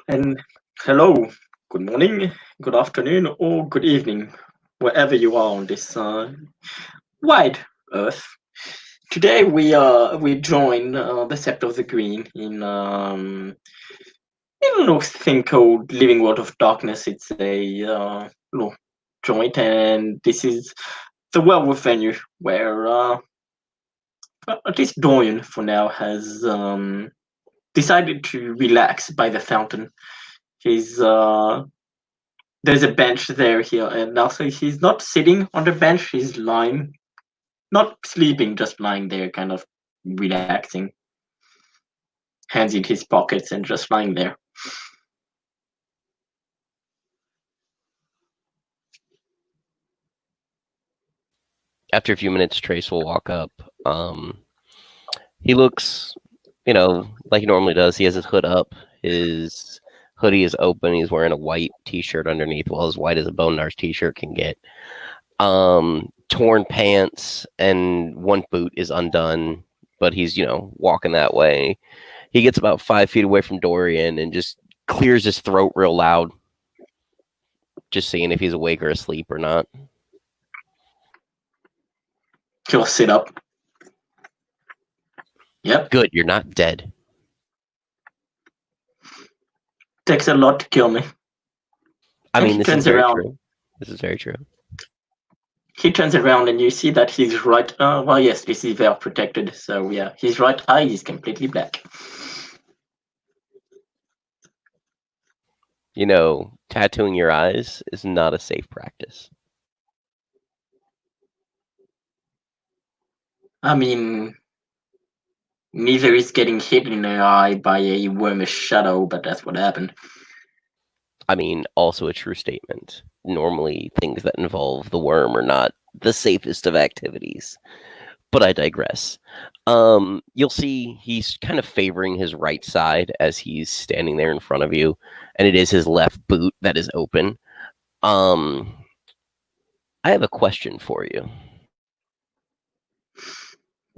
And hello, good morning, good afternoon, or good evening, wherever you are on this wide earth. Today we join the Scepter of the Green in a little thing called Living World of Darkness. It's a little joint, and this is the werewolf venue where at least Dorian for now has decided to relax by the fountain. He's There's a bench there here, and also he's not sitting on the bench. He's lying, not sleeping, just lying there, kind of relaxing, hands in his pockets, and just lying there. After a few minutes, Trace will walk up. He looks, like he normally does. He has his hood up. His hoodie is open. He's wearing a white t-shirt underneath, well, as white as a Bone Nars t-shirt can get. Torn pants, and one boot is undone, but he's, walking that way. He gets about 5 feet away from Dorian and just clears his throat real loud, just seeing if he's awake or asleep or not. He'll sit up. Yep. Good, you're not dead. Takes a lot to kill me. I And mean, he this is turns very around. true. This is very true. He turns around, and you see that his right. Well, yes, this is well protected. So yeah, his right eye is completely black. Tattooing your eyes is not a safe practice. I mean, neither is getting hit in the eye by a wormish shadow, but that's what happened. I mean, also a true statement. Normally, things that involve the worm are not the safest of activities. But I digress. You'll see he's kind of favoring his right side as he's standing there in front of you, and it is his left boot that is open. I have a question for you.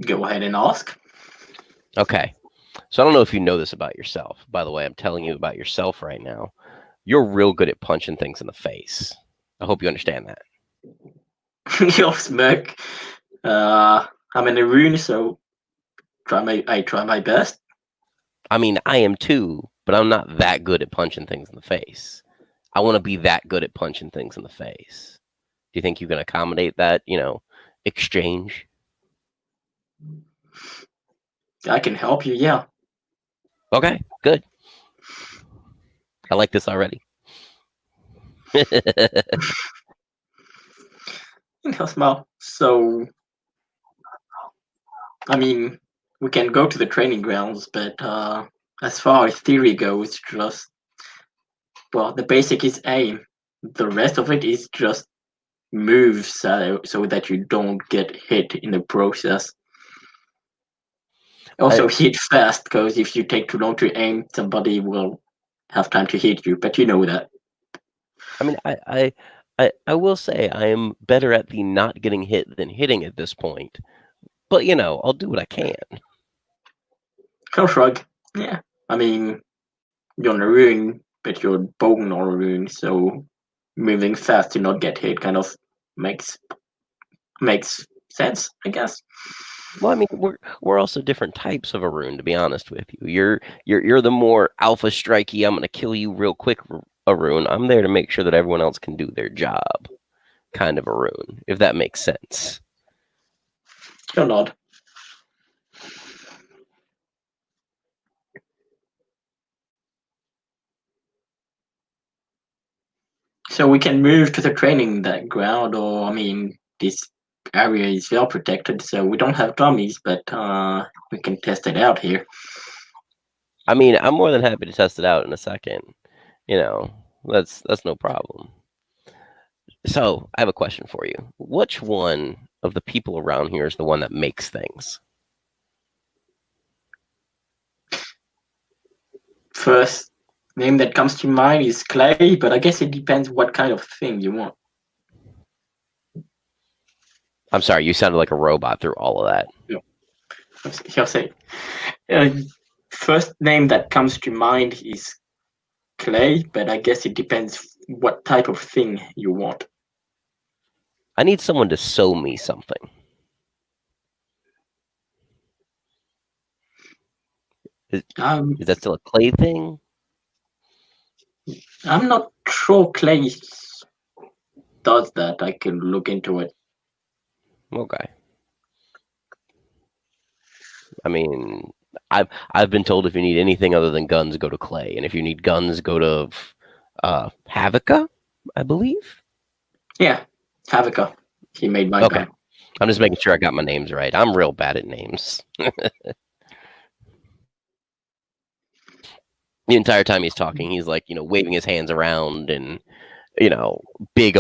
Go ahead and ask. Okay. So I don't know if you know this about yourself. By the way, I'm telling you about yourself right now. You're real good at punching things in the face. I hope you understand that. He'll smirk. I'm in a rune, so I try my best. I mean, I am too, but I'm not that good at punching things in the face. I want to be that good at punching things in the face. Do you think you can accommodate that, exchange? I can help you, yeah. Okay, good. I like this already. And he'll smile. So, I mean, we can go to the training grounds, but as far as theory goes, just well, the basic is aim. The rest of it is just move so that you don't get hit in the process. Also, hit fast, because if you take too long to aim, somebody will have time to hit you. But you know that. I mean, I will say I am better at the not getting hit than hitting at this point. But I'll do what I can. He'll shrug. Yeah, I mean, you're on a rune, but you're bone on a rune, so moving fast to not get hit kind of makes makes sense, I guess. Well, I mean, we're also different types of a rune, to be honest with you. You're the more alpha strikey. I'm gonna kill you real quick a rune. I'm there to make sure that everyone else can do their job, kind of a rune, if that makes sense. He'll nod. So we can move to the training that ground, or I mean, this area is well protected, so we don't have dummies, but we can test it out here. I mean, I'm more than happy to test it out in a second. That's no problem. So I have a question for you. Which one of the people around here is the one that makes things? First name that comes to mind is Clay, but I guess it depends what kind of thing you want. I'm sorry, you sounded like a robot through all of that. No. He'll say, first name that comes to mind is clay, but I guess it depends what type of thing you want. I need someone to sew me something. Is that still a clay thing? I'm not sure clay does that. I can look into it. Okay. I mean, I've been told if you need anything other than guns, go to clay, and if you need guns, go to Havoca, I believe. Yeah, Havoca. He made my Okay. gun. I'm just making sure I got my names right. I'm real bad at names. The entire time he's talking, he's like, waving his hands around and, big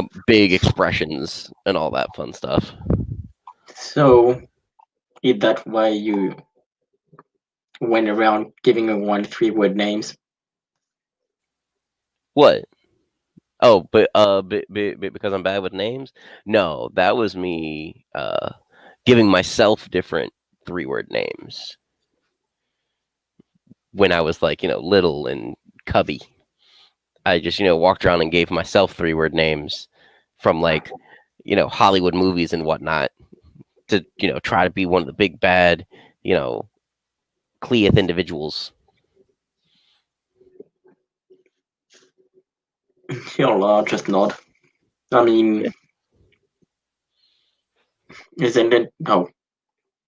expressions and all that fun stuff. So, is that why you went around giving everyone 3-word names? What? Oh, but because I'm bad with names? No, that was me giving myself different 3-word names when I was like, little and cubby. I just, walked around and gave myself 3-word names from like, Hollywood movies and whatnot to, try to be one of the big bad, Cleith individuals. He'll just nod. I mean, isn't it? No.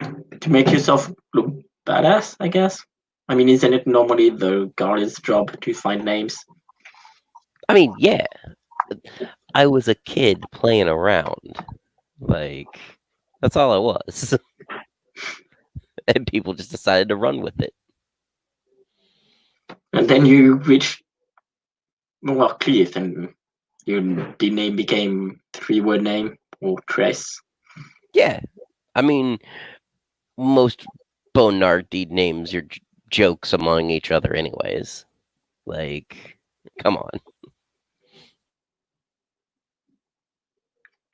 To make yourself look badass, I guess. I mean, isn't it normally the guard's job to find names? I mean, yeah. I was a kid playing around. Like, that's all I was. And people just decided to run with it. And then you reach, well, Cleith, and the name became 3-word name, or Tress. Yeah. I mean, most Bonardi names are jokes among each other anyways. Like, come on.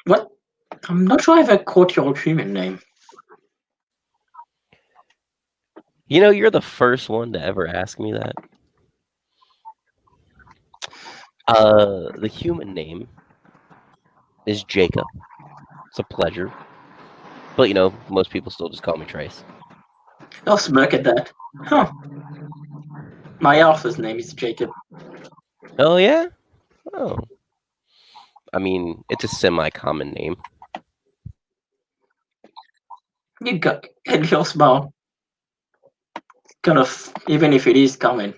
What? I'm not sure if I caught your human name. You're the first one to ever ask me that. The human name is Jacob. It's a pleasure. But, most people still just call me Trace. I'll smirk at that. Huh. My author's name is Jacob. Oh, yeah? Oh. I mean, it's a semi-common name. You got, and your smile. Kind of, even if it is common,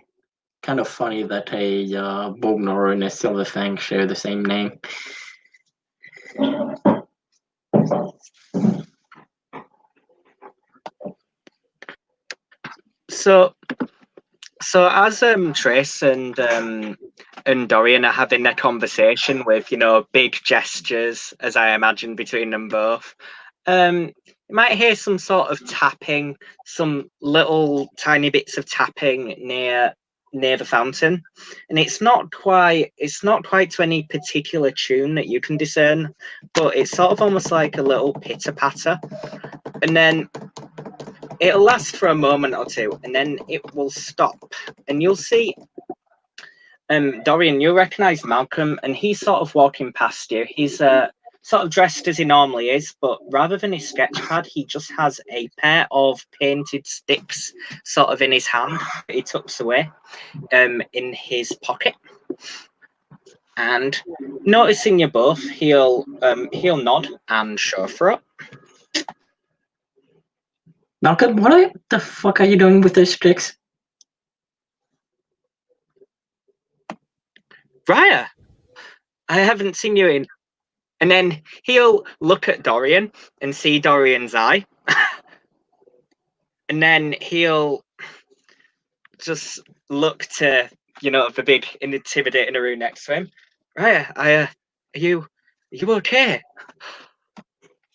kind of funny that a Bognar and a Silverfang share the same name. So as Trace and Dorian are having their conversation with big gestures, as I imagine, between them both, you might hear some sort of tapping, some little tiny bits of tapping near the fountain, and it's not quite to any particular tune that you can discern, but it's sort of almost like a little pitter patter, and then it'll last for a moment or two, and then it will stop, and you'll see Dorian, you'll recognize Malcolm, and he's sort of walking past you. He's sort of dressed as he normally is, but rather than his sketch pad, he just has a pair of painted sticks sort of in his hand. He tucks away in his pocket. And noticing you both, he'll nod and show for it. Malcolm, what the fuck are you doing with those sticks? Raya, I haven't seen you in. And then he'll look at Dorian and see Dorian's eye. And then he'll just look to, the big intimidating room next to him. Raya, are you okay?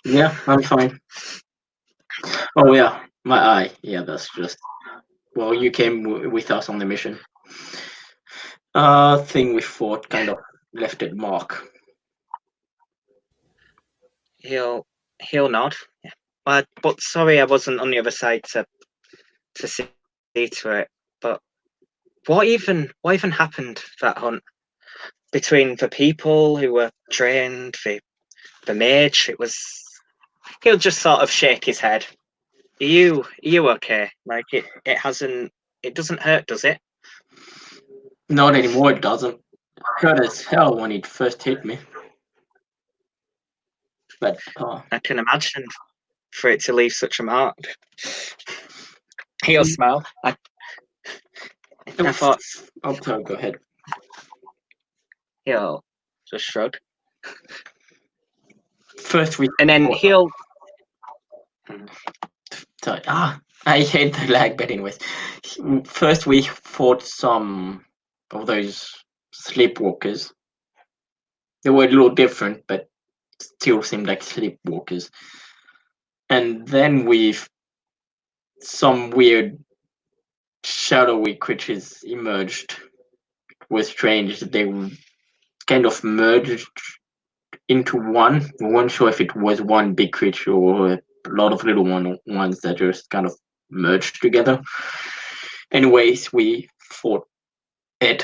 Yeah, I'm fine. Oh yeah, my eye. Yeah, that's just. Well, you came with us on the mission. Thing we fought kind of left its mark. He'll nod. Yeah. But sorry, I wasn't on the other side to see to it. But what even happened that hunt between the people who were trained, the mage? He'll just sort of shake his head. Are you okay? Like it doesn't hurt, does it? Not anymore, it doesn't. Hurt as hell when it first hit me. But I can imagine for it to leave such a mark. He'll smile. I thought oh, sorry, go ahead. he'll just shrug. First we And then he'll sorry, I hate the lag, but anyways. First we fought some of those sleepwalkers. They were a little different, but still seemed like sleepwalkers. And then some weird shadowy creatures emerged. It was strange. They kind of merged into one. We weren't sure if it was one big creature or a lot of little ones that just kind of merged together. Anyways, we fought them.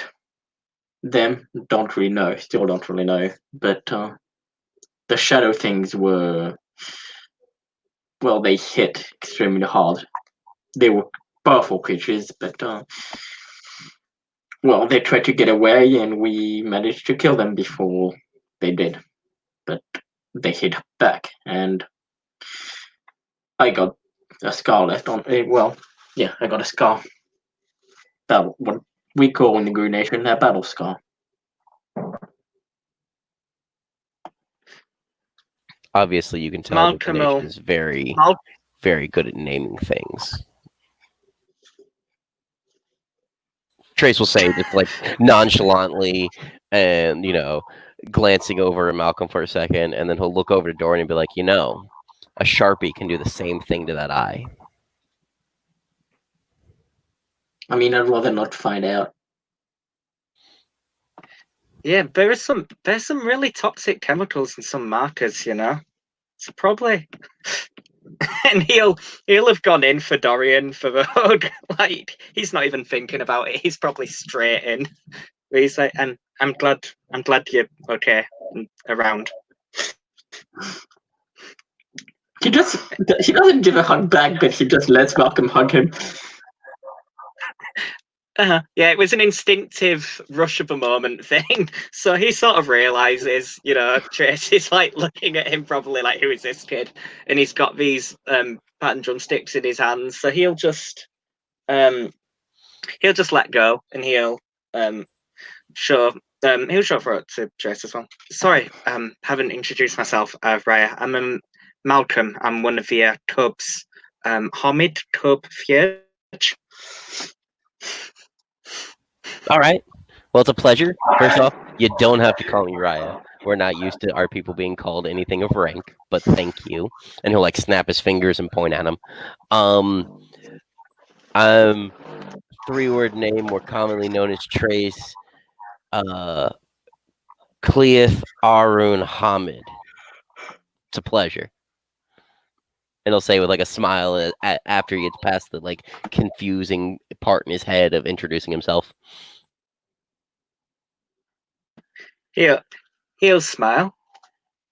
Still don't really know. But the shadow things were, well, they hit extremely hard. They were powerful creatures, but well, they tried to get away, and we managed to kill them before they did. But they hit back, and I got a scar left on. Well, yeah, I got a scar. What we call in the Green Nation a battle scar. Obviously, you can tell that the Malcolm nation is very, very good at naming things. Trace will say just like nonchalantly and, glancing over at Malcolm for a second, and then he'll look over to Dorian and be like, a Sharpie can do the same thing to that eye. I mean, I'd rather not find out. Yeah, there's some really toxic chemicals in some markers, So probably and he'll have gone in for Dorian for the hug. Like he's not even thinking about it. He's probably straight in. But he's like, and I'm glad you're okay and around. He doesn't give a hug back, but he just lets Malcolm hug him. Yeah, it was an instinctive rush of a moment thing. So he sort of realizes, Trace is like looking at him probably like, who is this kid? And he's got these pattern drumsticks in his hands. So he'll just let go, and he'll show for it to Trace as well. Sorry, haven't introduced myself, Raya. I'm Malcolm. I'm one of the cubs. Homid Cub Fierge. All right. Well, it's a pleasure. First off, you don't have to call me Raya. We're not used to our people being called anything of rank, but thank you. And he'll like snap his fingers and point at him. I'm 3-word name, more commonly known as Trace. Cleith Arun Hamid. It's a pleasure. And he'll say with like a smile after he gets past the like confusing part in his head of introducing himself. He'll smile.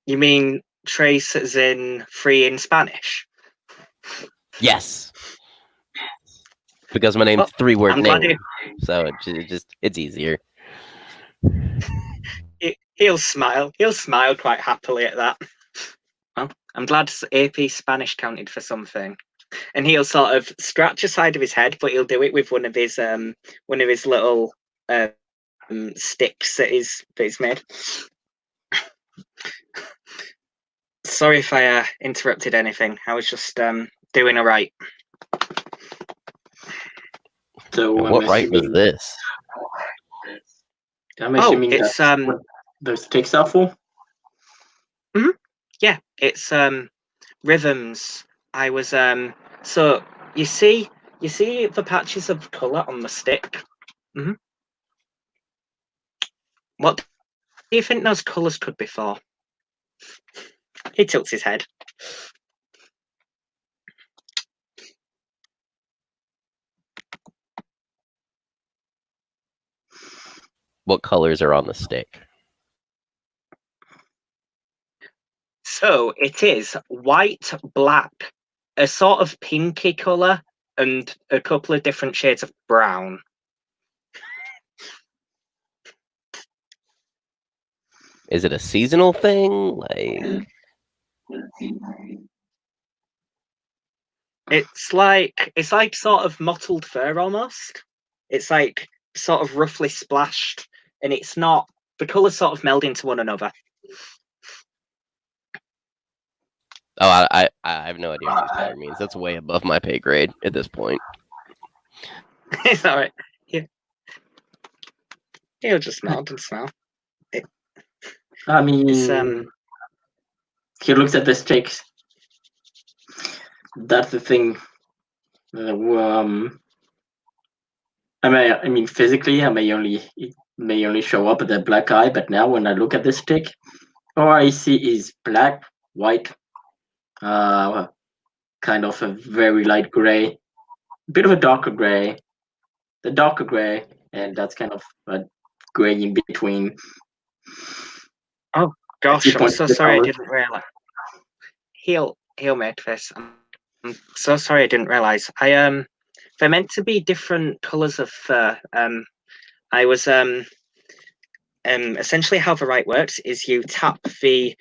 You mean Trace as in free in Spanish? Yes. Because my name's 3-word name. So it's easier. He'll smile. He'll smile quite happily at that. Well, I'm glad AP Spanish counted for something. And he'll sort of scratch a side of his head, but he'll do it with one of his little sticks that he's made. Sorry if I interrupted anything. I was just doing a right. So what right was this? I'm assuming it's that's what those sticks are for? Mm-hmm. Yeah, it's rhythms. I was so you see the patches of colour on the stick? Mm-hmm. What do you think those colours could be for? He tilts his head. What colors are on the stick? So it is white, black, a sort of pinky colour, and a couple of different shades of brown. Is it a seasonal thing? Like, it's like sort of mottled fur almost. It's like sort of roughly splashed, and it's not, the colours sort of meld into one another. oh, I have no idea what this color means. That's way above my pay grade at this point. It's all right. He'll just nod and smile. I mean, It's he looks at the sticks. That's the thing. I mean, physically, it may only show up at the black eye, but now when I look at the stick, all I see is black, white, kind of a very light gray, a bit of a darker gray, the darker gray, and that's kind of a gray in between. Oh gosh, Few I'm points so of the sorry I color. didn't realise. He'll make this. I'm so sorry I didn't realise. They're meant to be different colours of fur. I was essentially how the rite works is you tap the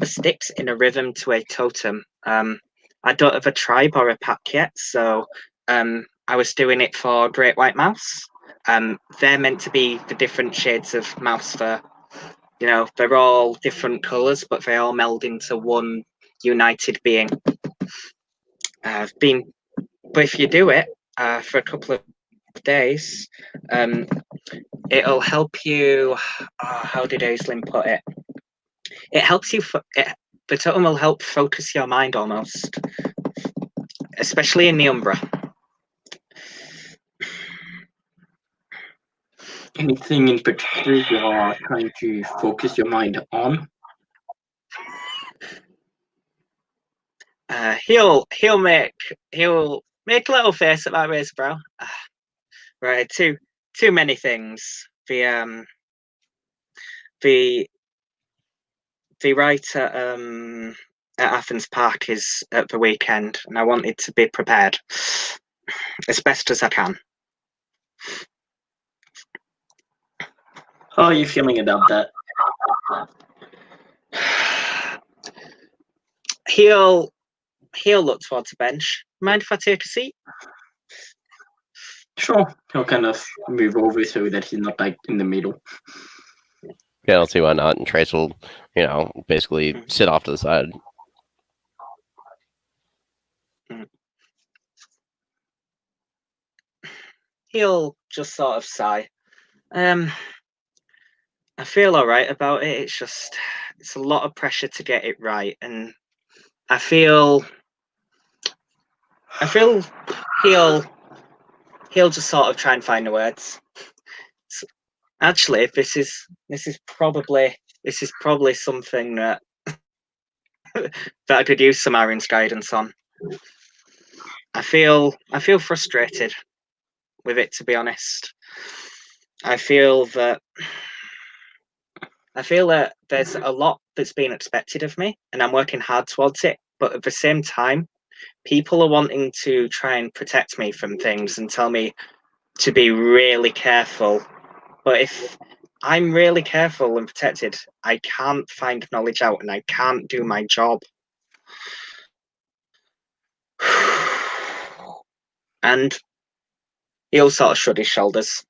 sticks in a rhythm to a totem. I don't have a tribe or a pack yet, so I was doing it for Great White Mouse. They're meant to be the different shades of mouse fur. You know, they're all different colours, but they all meld into one united being. But if you do it for a couple of days, it'll help you. How did Aislinn put it? It helps you. The totem will help focus your mind almost, especially in the Umbra. Anything in particular you are trying to focus your mind on? He'll make a little face at my raised brow. Right, too many things. The rite at Athens Park is at the weekend, and I wanted to be prepared as best as I can. How are you feeling about that? He'll look towards the bench. Mind if I take a seat? Sure. He'll kind of move over so that he's not like in the middle. Yeah, I don't see why not. And Trace will, basically sit off to the side. He'll just sort of sigh. I feel all right about it. It's a lot of pressure to get it right, and I feel he'll just sort of try and find the words. Actually, this is probably something that that I could use some Aaron's guidance on. I feel frustrated with it, to be honest. I feel that there's a lot that's been expected of me, and I'm working hard towards it. But at the same time, people are wanting to try and protect me from things and tell me to be really careful. But if I'm really careful and protected, I can't find knowledge out and I can't do my job. And he'll sort of shrug his shoulders.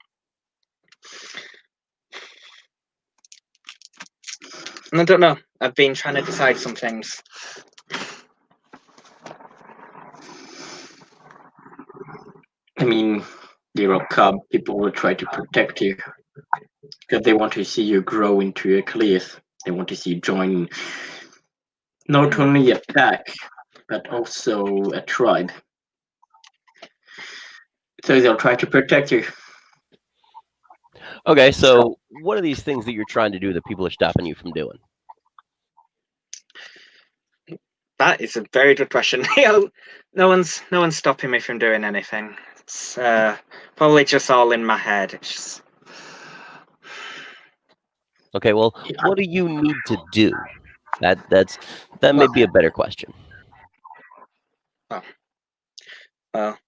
And I don't know. I've been trying to decide some things. I mean, you're a cub. People will try to protect you because they want to see you grow into a Cleith. They want to see you join not only a pack, but also a tribe. So they'll try to protect you. Okay, so what are these things that you're trying to do that people are stopping you from doing? That is a very good question. No one's stopping me from doing anything. It's probably just all in my head. Okay, well, Yeah. what do you need to do? That may be a better question. Well,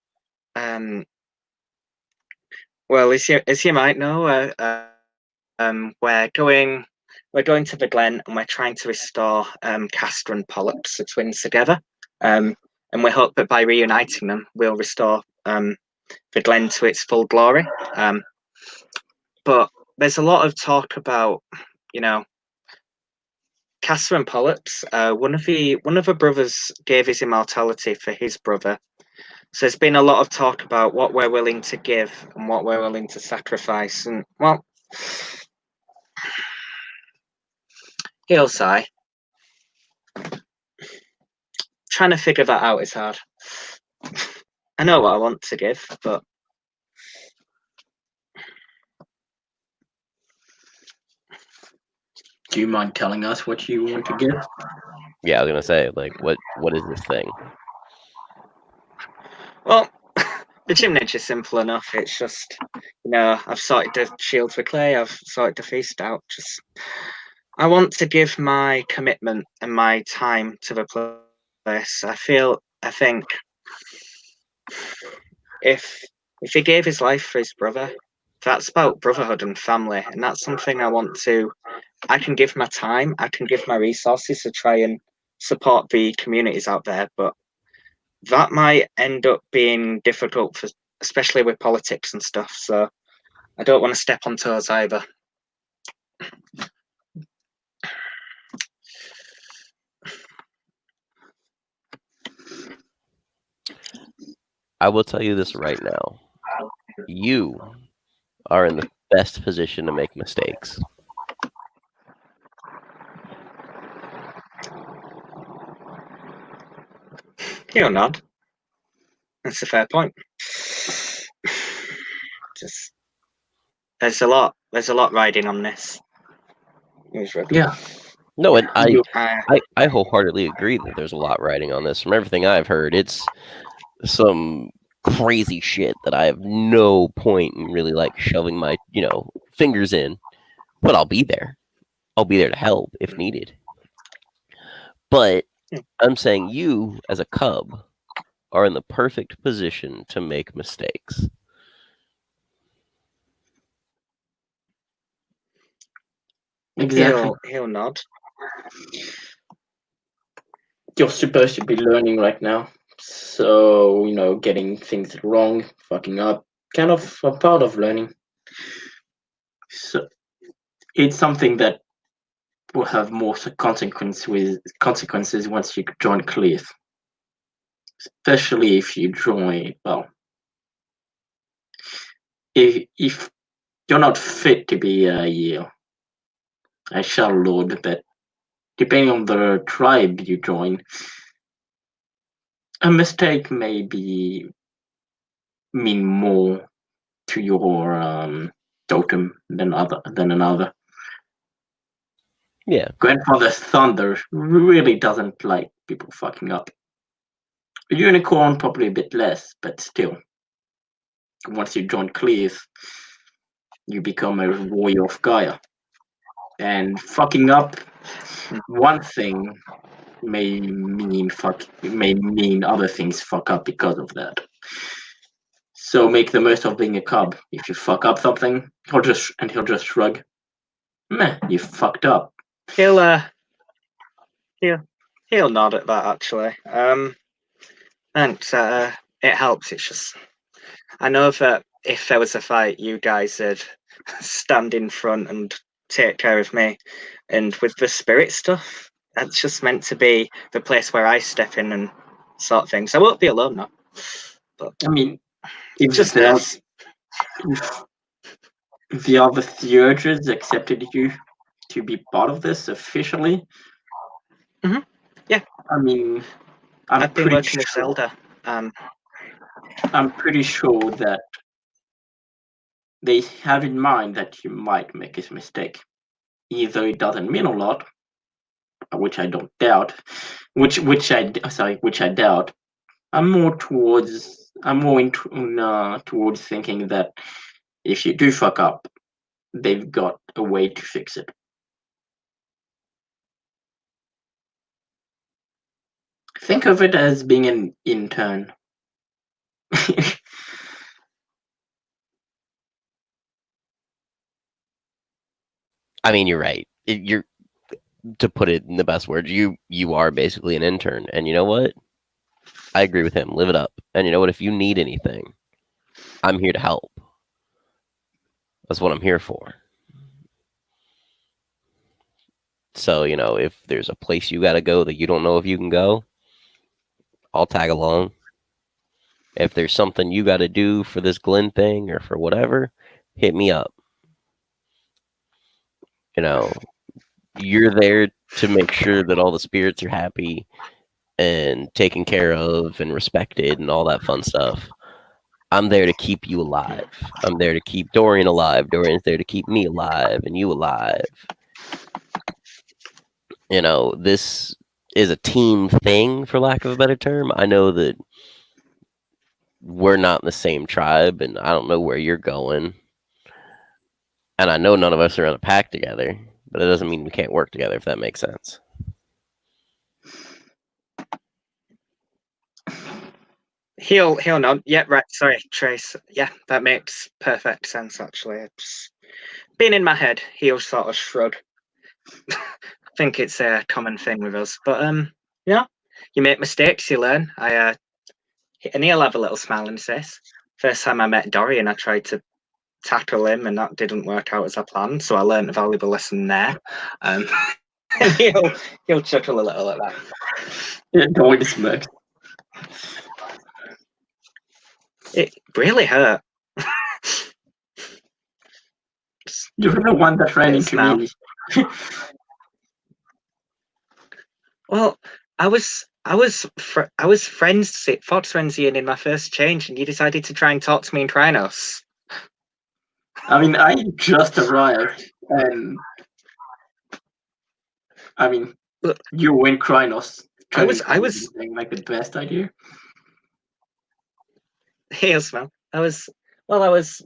well, as you might know, we're going to the Glen and we're trying to restore Castor and Pollux, the twins, together. And we hope that by reuniting them, we'll restore the Glen to its full glory. But there's a lot of talk about, Castor and Pollux. One of the brothers gave his immortality for his brother. So there's been a lot of talk about what we're willing to give and what we're willing to sacrifice. And, well, he'll sigh. Trying to figure that out is hard. I know what I want to give, but Do you mind telling us what you want to give? Yeah, I was gonna say, like, what is this thing? well, the gym niche is simple enough. It's just, I've sorted the shields with clay. I've sorted the feast out. Just, I want to give my commitment and my time to the place. I think, if he gave his life for his brother, that's about brotherhood and family, and that's something I can give my time, I can give my resources to try and support the communities out there, but that might end up being difficult especially with politics and stuff. So I don't want to step on toes either. I will tell you this right now. You are in the best position to make mistakes. He'll nod. That's a fair point. Just there's a lot riding on this. Yeah. No, and You- I wholeheartedly agree that there's a lot riding on this. From everything I've heard, it's some crazy shit that I have no point in really like shoving my, fingers in. But I'll be there. I'll be there to help if needed. But I'm saying you, as a cub, are in the perfect position to make mistakes. Exactly. He'll nod. You're supposed to be learning right now. So, getting things wrong, fucking up, kind of a part of learning. So it's something that will have more consequences once you join Cleave. Especially if you join, well, if you're not fit to be a Shadow Lord, but depending on the tribe you join, a mistake may mean more to your totem than another. Yeah. Grandfather Thunder really doesn't like people fucking up. Unicorn probably a bit less, but still. Once you join Cleave, you become a warrior of Gaia. And fucking up one thing may mean other things fuck up because of that. So make the most of being a cub. If you fuck up something, he'll just shrug. Meh, you fucked up. He'll nod at that actually. Thanks. It helps. It's just I know that if there was a fight, you guys would stand in front and take care of me. And with the spirit stuff, that's just meant to be the place where I step in and sort things. I won't be alone now. But I mean, it's just this. If the other theurges accepted you to be part of this officially, Yeah. I mean, I've been working with Zelda. I'm pretty sure that they have in mind that you might make a mistake. Either it doesn't mean a lot, which I don't doubt, which I doubt. I'm more towards thinking that if you do fuck up, they've got a way to fix it. Think of it as being an intern. I mean, you're right. You're to put it in the best words. You are basically an intern, and you know what? I agree with him. Live it up. And you know what? If you need anything, I'm here to help. That's what I'm here for. So, you know, if there's a place you got to go that you don't know if you can go, I'll tag along. If there's something you got to do for this Glenn thing or for whatever, hit me up. You know, you're there to make sure that all the spirits are happy and taken care of and respected and all that fun stuff. I'm there to keep you alive. I'm there to keep Dorian alive. Dorian's there to keep me alive and you alive. You know, this is a team thing, for lack of a better term. I know that we're not in the same tribe, and I don't know where you're going. And I know none of us are in a pack together, but it doesn't mean we can't work together, if that makes sense. He'll nod. Yeah, right. Sorry, Trace. Yeah, that makes perfect sense. Actually, it's been in my head. He'll sort of shrug. I think it's a common thing with us. But yeah, you make mistakes, you learn. And he'll have a little smile on his face. First time I met Dorian, I tried to tackle him, and that didn't work out as I planned. So I learned a valuable lesson there. And he'll chuckle a little at that. Yeah, Dorian smirks. It really hurt. You're the one that ran into Smile. me. Well, I was Fox Frenzy in my first change, and you decided to try and talk to me in Krynos. I mean, I just arrived, and I mean, Look, you were in Krynos. I was like the best idea. He'll smell. I was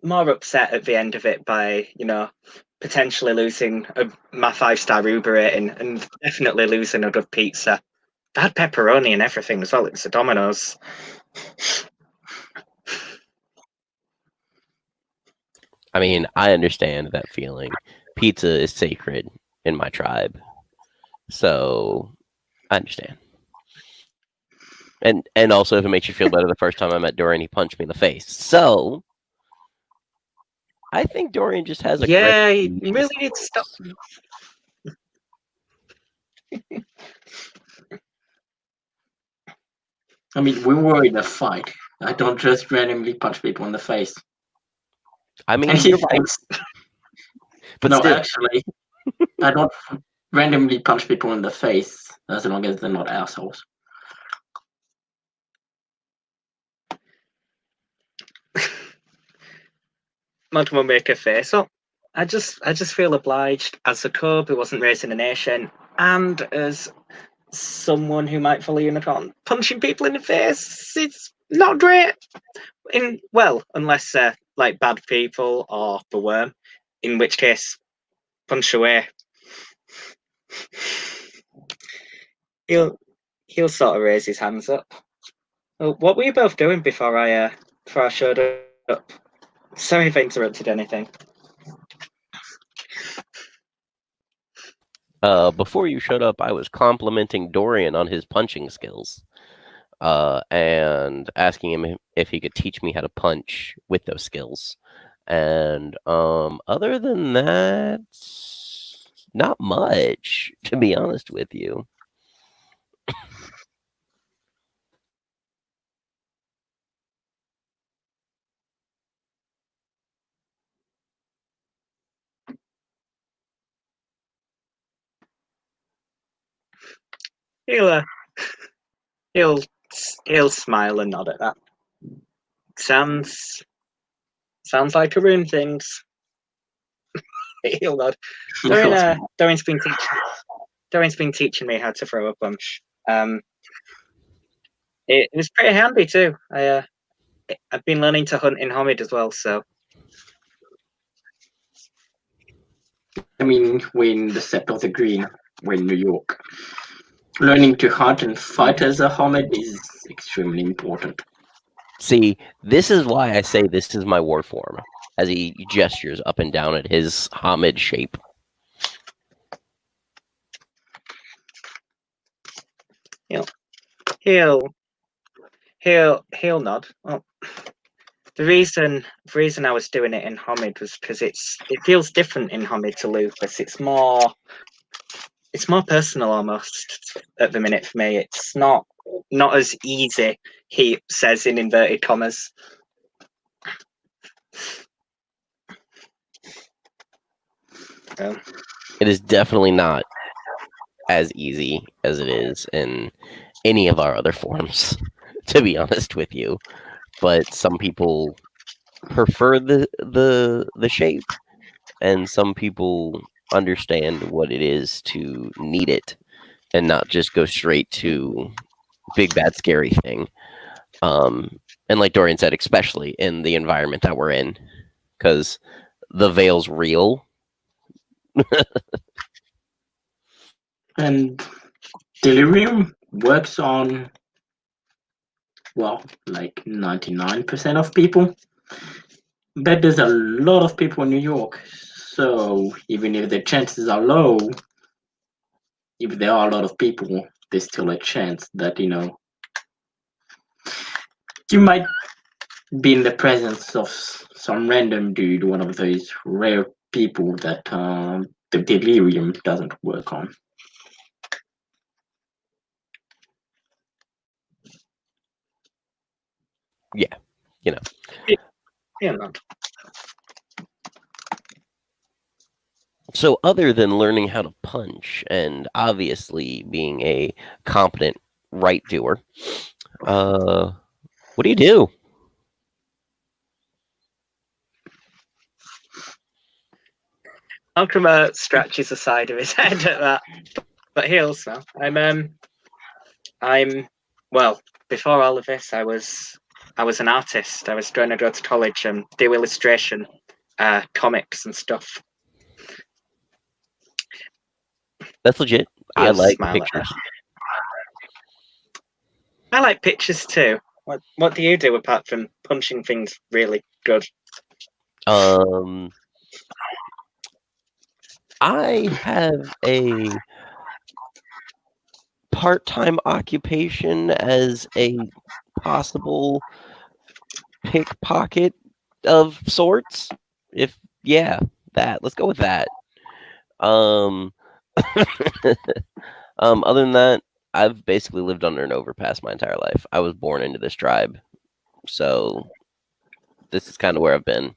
more upset at the end of it by, potentially losing my 5-star Uber rating and definitely losing a good pizza. I had pepperoni and everything as well. It was a Domino's. I mean, I understand that feeling. Pizza is sacred in my tribe. So I understand. And also, if it makes you feel better, the first time I met Dorian, he punched me in the face. So I think Dorian just has a he really needs to stop. I mean, we were in a fight. I don't just randomly punch people in the face. I mean, And he thinks, but no, still. actually, I don't randomly punch people in the face as long as they're not assholes. Mud will make a face up. I just feel obliged as a cub who wasn't raised in a nation, and as someone who might follow Unicorn. Punching people in the face, it's not great. Unless like bad people or the worm, in which case, punch away. He'll sort of raise his hands up. Well, what were you both doing before I showed up? Sorry if I interrupted anything. Before you showed up, I was complimenting Dorian on his punching skills, and asking him if he could teach me how to punch with those skills. And other than that, not much, to be honest with you. He'll smile and nod at that. Sounds like Arun things. He'll nod. Dorian's been teaching me how to throw a punch. It was pretty handy too. I've been learning to hunt in Homid as well, so. I mean, when the Sept of the Green were in New York, learning to hunt and fight as a hermit is extremely important. See, this is why I say this is my war form, as he gestures up and down at his Hamid shape. He'll nod. Oh, the reason I was doing it in Homid was because it feels different in Homid to Lupus. It's more personal almost at the minute for me. It's not as easy, he says in inverted commas. It is definitely not as easy as it is in any of our other forms, to be honest with you. But some people prefer the shape, and some people understand what it is to need it and not just go straight to big bad scary thing. And like Dorian said, especially in the environment that we're in, because the veil's real. And Delirium works on, well, like 99% of people. But there's a lot of people in New York, so even if the chances are low, if there are a lot of people, there's still a chance that, you might be in the presence of some random dude, one of those rare people that the delirium doesn't work on. Yeah, He'll nod. So other than learning how to punch and obviously being a competent right doer, what do you do? Alcrema scratches the side of his head at that, but he'll smile. I'm well. Before all of this, I was an artist. I was trying to go to college and do illustration, comics and stuff. That's legit. I He'll like smile at pictures. I like pictures too. What do you do apart from punching things really good? I have a part-time occupation as a possible pickpocket of sorts. Let's go with that. Other than that, I've basically lived under an overpass my entire life. I was born into this tribe, so this is kind of where I've been.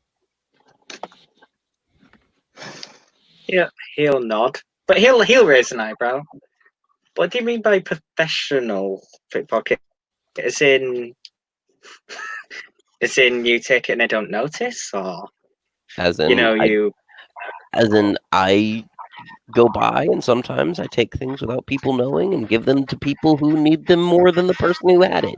Yeah, he'll nod, but he'll raise an eyebrow. What do you mean by professional pickpocket? As in you take it and I don't notice, or As in, I go by and sometimes I take things without people knowing and give them to people who need them more than the person who had it.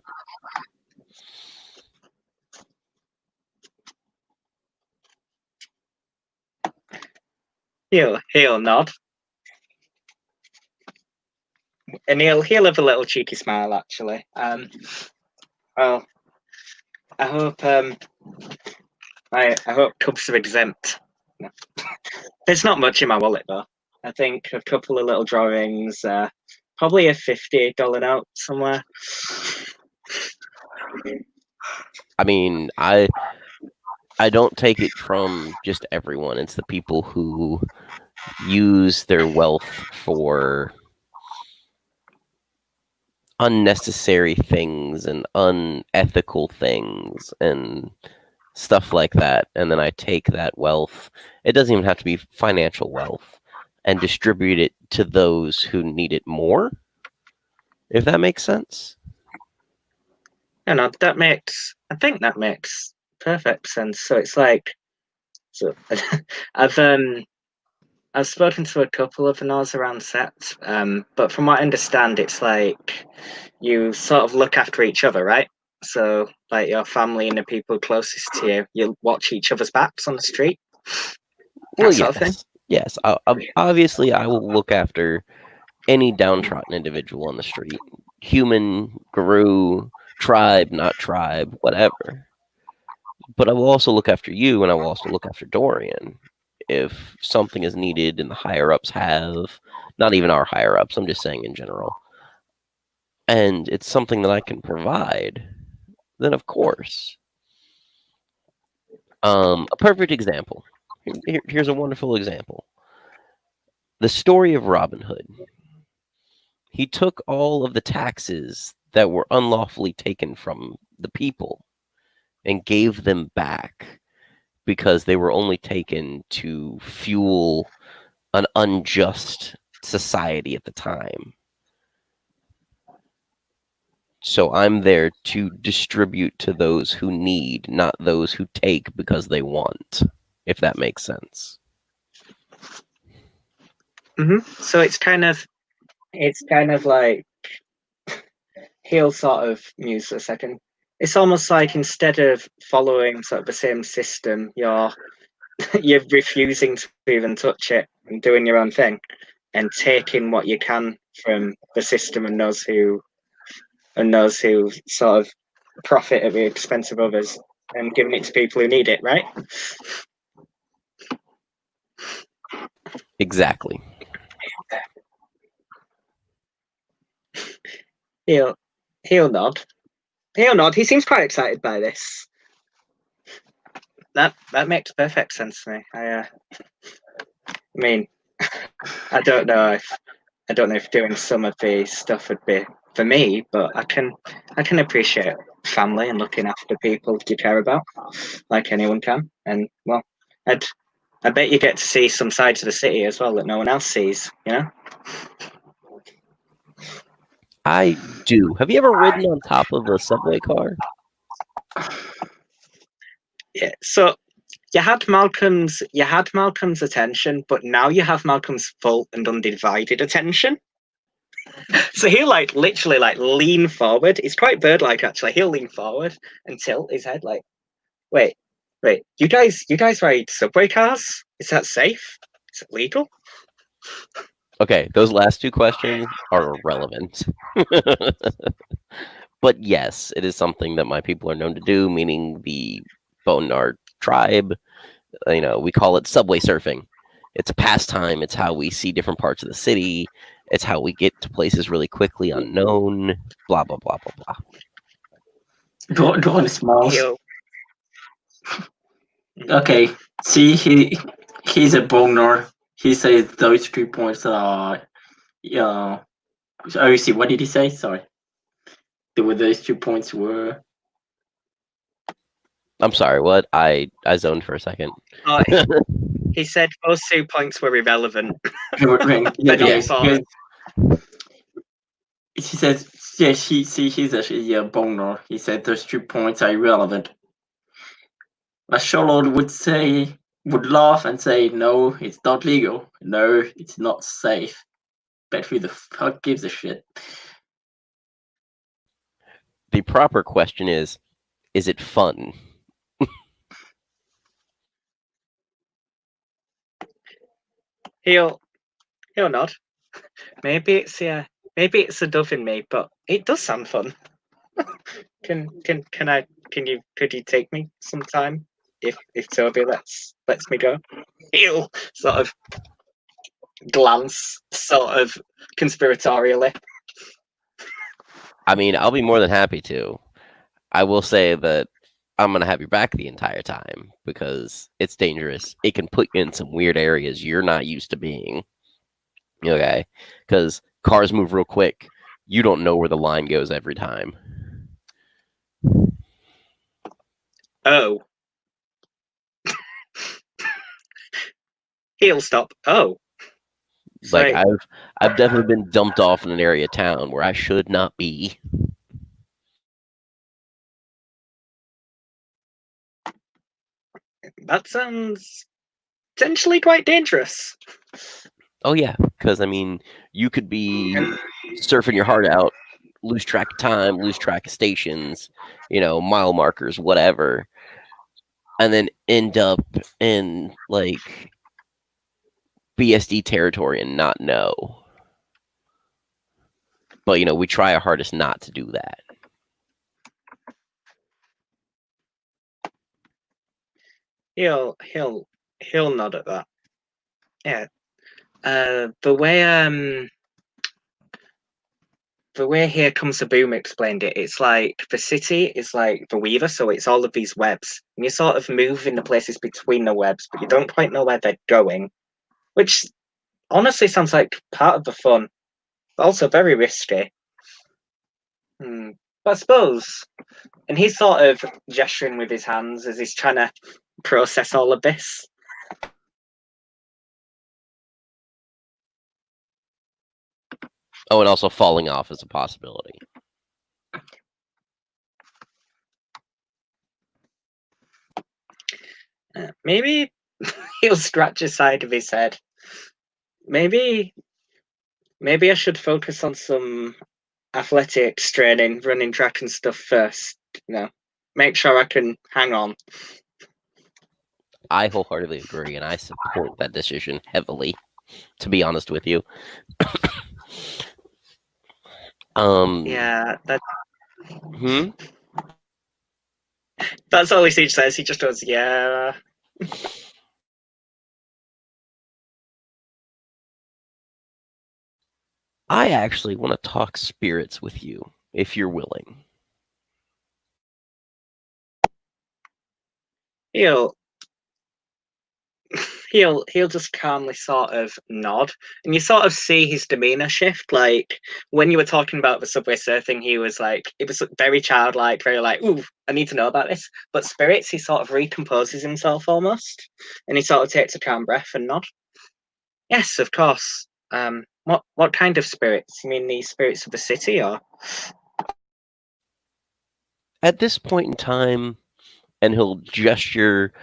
He'll nod, and he'll have a little cheeky smile. Actually, well, I hope I hope Cubs are exempt. No. There's not much in my wallet though. I think a couple of little drawings, probably a $50 note somewhere. I mean, I don't take it from just everyone. It's the people who use their wealth for unnecessary things and unethical things and stuff like that. And then I take that wealth, it doesn't even have to be financial wealth, and distribute it to those who need it more, if that makes sense. I think that makes perfect sense. So it's like, I've spoken to a couple of Nors around set, but from what I understand, it's like you sort of look after each other, right? So, like your family and the people closest to you, you watch each other's backs on the street. Well, That sort of thing. yes. Obviously, I will look after any downtrodden individual on the street. Human, Guru, tribe, not tribe, whatever. But I will also look after you, and I will also look after Dorian. If something is needed and the higher-ups have, not even our higher-ups, I'm just saying in general, and it's something that I can provide, then of course. A perfect example. Here's a wonderful example. The story of Robin Hood. He took all of the taxes that were unlawfully taken from the people and gave them back because they were only taken to fuel an unjust society at the time. So I'm there to distribute to those who need, not those who take because they want, if that makes sense. So it's kind of like he'll sort of muse a second. It's almost like instead of following sort of the same system, you're refusing to even touch it and doing your own thing and taking what you can from the system and those who sort of profit at the expense of others and giving it to people who need it, right? Exactly. He'll nod. He'll nod. He seems quite excited by this. That makes perfect sense to me. I mean, I don't know if doing some of the stuff would be for me, but I can appreciate family and looking after people you care about, like anyone can. And well, I bet you get to see some sides of the city as well that no one else sees. You know. I do. Have you ever ridden on top of a subway car? Yeah. So you had Malcolm's attention, but now you have Malcolm's full and undivided attention. So he'll literally lean forward. It's quite bird-like actually. He'll lean forward and tilt his head like, wait, you guys ride subway cars? Is that safe? Is it legal? Okay, those last two questions are irrelevant. But yes, it is something that my people are known to do, meaning the Bonar tribe. We call it subway surfing. It's a pastime. It's how we see different parts of the city. It's how we get to places really quickly unknown. Blah, blah, blah, blah, blah. Drawing smiles. He'll- Okay, see, he's a boner. He says those 2 points are, oh, you see, what did he say? Sorry. Those 2 points were. I'm sorry, what? I zoned for a second. He said those 2 points were irrelevant. Yeah. He says, yeah, he's actually a boner. He said those 2 points are irrelevant. A Charlotte would laugh and say, no, it's not legal. No, it's not safe. But who the fuck gives a shit? The proper question is it fun? He'll nod. Maybe it's a dove in me, but it does sound fun. Could you take me sometime if Toby lets me go? He'll sort of glance sort of conspiratorially. I mean, I'll be more than happy to. I will say that I'm going to have your back the entire time because it's dangerous. It can put you in some weird areas you're not used to being. Okay? Because cars move real quick. You don't know where the line goes every time. Oh. He'll stop. Oh. Like, I've definitely been dumped off in an area of town where I should not be. That sounds potentially quite dangerous. Oh, yeah. Because, I mean, you could be surfing your heart out, lose track of time, lose track of stations, mile markers, whatever, and then end up in, like, BSD territory and not know. But we try our hardest not to do that. He'll nod at that. Yeah. The way Here Comes the Boom explained it, it's like the city is like the weaver, so it's all of these webs. And you sort of move in the places between the webs, but you don't quite know where they're going. Which honestly sounds like part of the fun, but also very risky. But I suppose, and he's sort of gesturing with his hands as he's trying to process all of this. Oh, and also falling off is a possibility. Maybe he'll scratch his side of his head. Maybe I should focus on some athletics training, running track and stuff first. Make sure I can hang on. I wholeheartedly agree, and I support that decision heavily, to be honest with you. Yeah, that's all he says. He just goes, yeah. I actually want to talk spirits with you, if you're willing. He'll just calmly sort of nod, and you sort of see his demeanor shift. Like when you were talking about the subway surfing, he was like, it was very childlike, very like, ooh, I need to know about this. But spirits, he sort of recomposes himself almost, and he sort of takes a calm breath and nod. Yes, of course. What kind of spirits? You mean the spirits of the city, or? At this point in time, and he'll gesture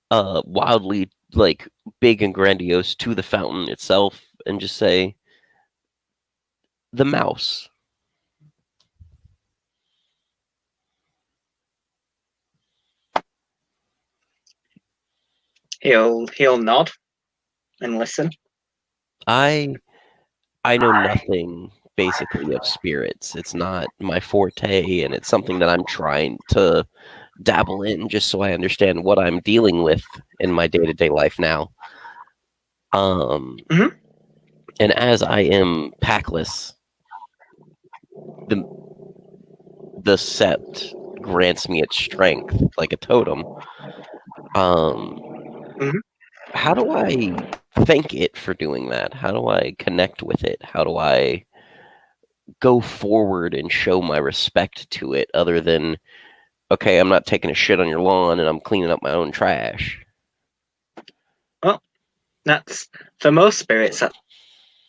wildly, like, big and grandiose to the fountain itself and just say, the mouse. He'll nod and listen. I know nothing basically of spirits. It's not my forte, and it's something that I'm trying to dabble in just so I understand what I'm dealing with in my day-to-day life now. Mhm. And as I am packless, the sept grants me its strength like a totem. How do I thank it for doing that? How do I connect with it? How do I go forward and show my respect to it other than, okay, I'm not taking a shit on your lawn and I'm cleaning up my own trash? Well, that's for most spirits.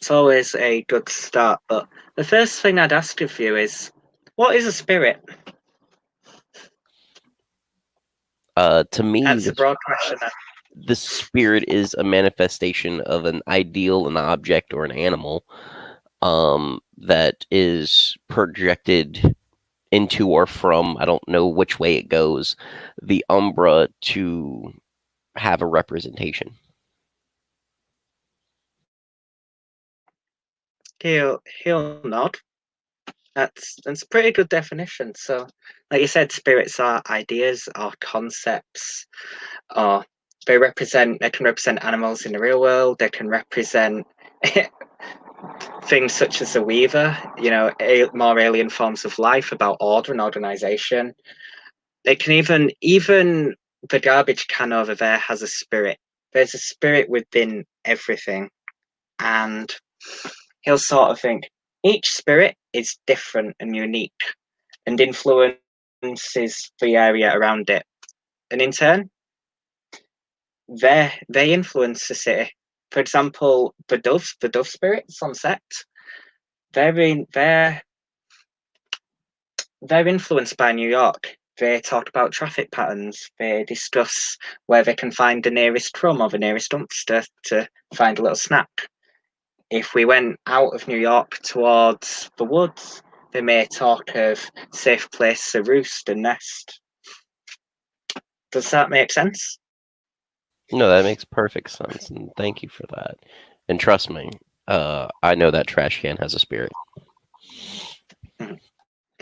It's always a good start. But the first thing I'd ask of you is, what is a spirit? To me, That's a broad question. The spirit is a manifestation of an ideal, an object, or an animal that is projected into or from, I don't know which way it goes, the Umbra to have a representation. He'll nod. That's a pretty good definition. So, like you said, spirits are ideas or concepts, or they can represent animals in the real world. They can represent things such as a weaver, more alien forms of life, about order and organization. They can even the garbage can over there has a spirit. There's a spirit within everything. And he'll sort of think each spirit is different and unique and influences the area around it. And in turn, they influence the city. For example, the dove spirits on Sept, they're influenced by New York. They talk about traffic patterns. They discuss where they can find the nearest crumb or the nearest dumpster to find a little snack. If we went out of New York towards the woods, they may talk of safe place to roost and nest. Does that make sense? No, that makes perfect sense, and thank you for that. And trust me, I know that trash can has a spirit.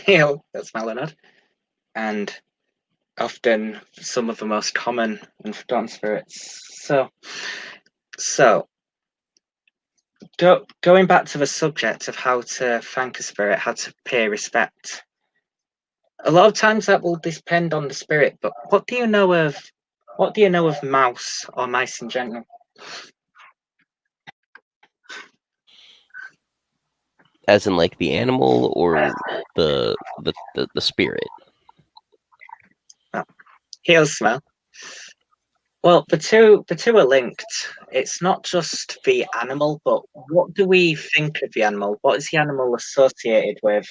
That's Melanod. And often some of the most common and forgotten spirits. So going back to the subject of how to thank a spirit, how to pay respect. A lot of times that will depend on the spirit, but what do you know of mouse or mice in general? As in, like, the animal or the spirit? Here's smell. Well, the two are linked. It's not just the animal, but what do we think of the animal? What is the animal associated with?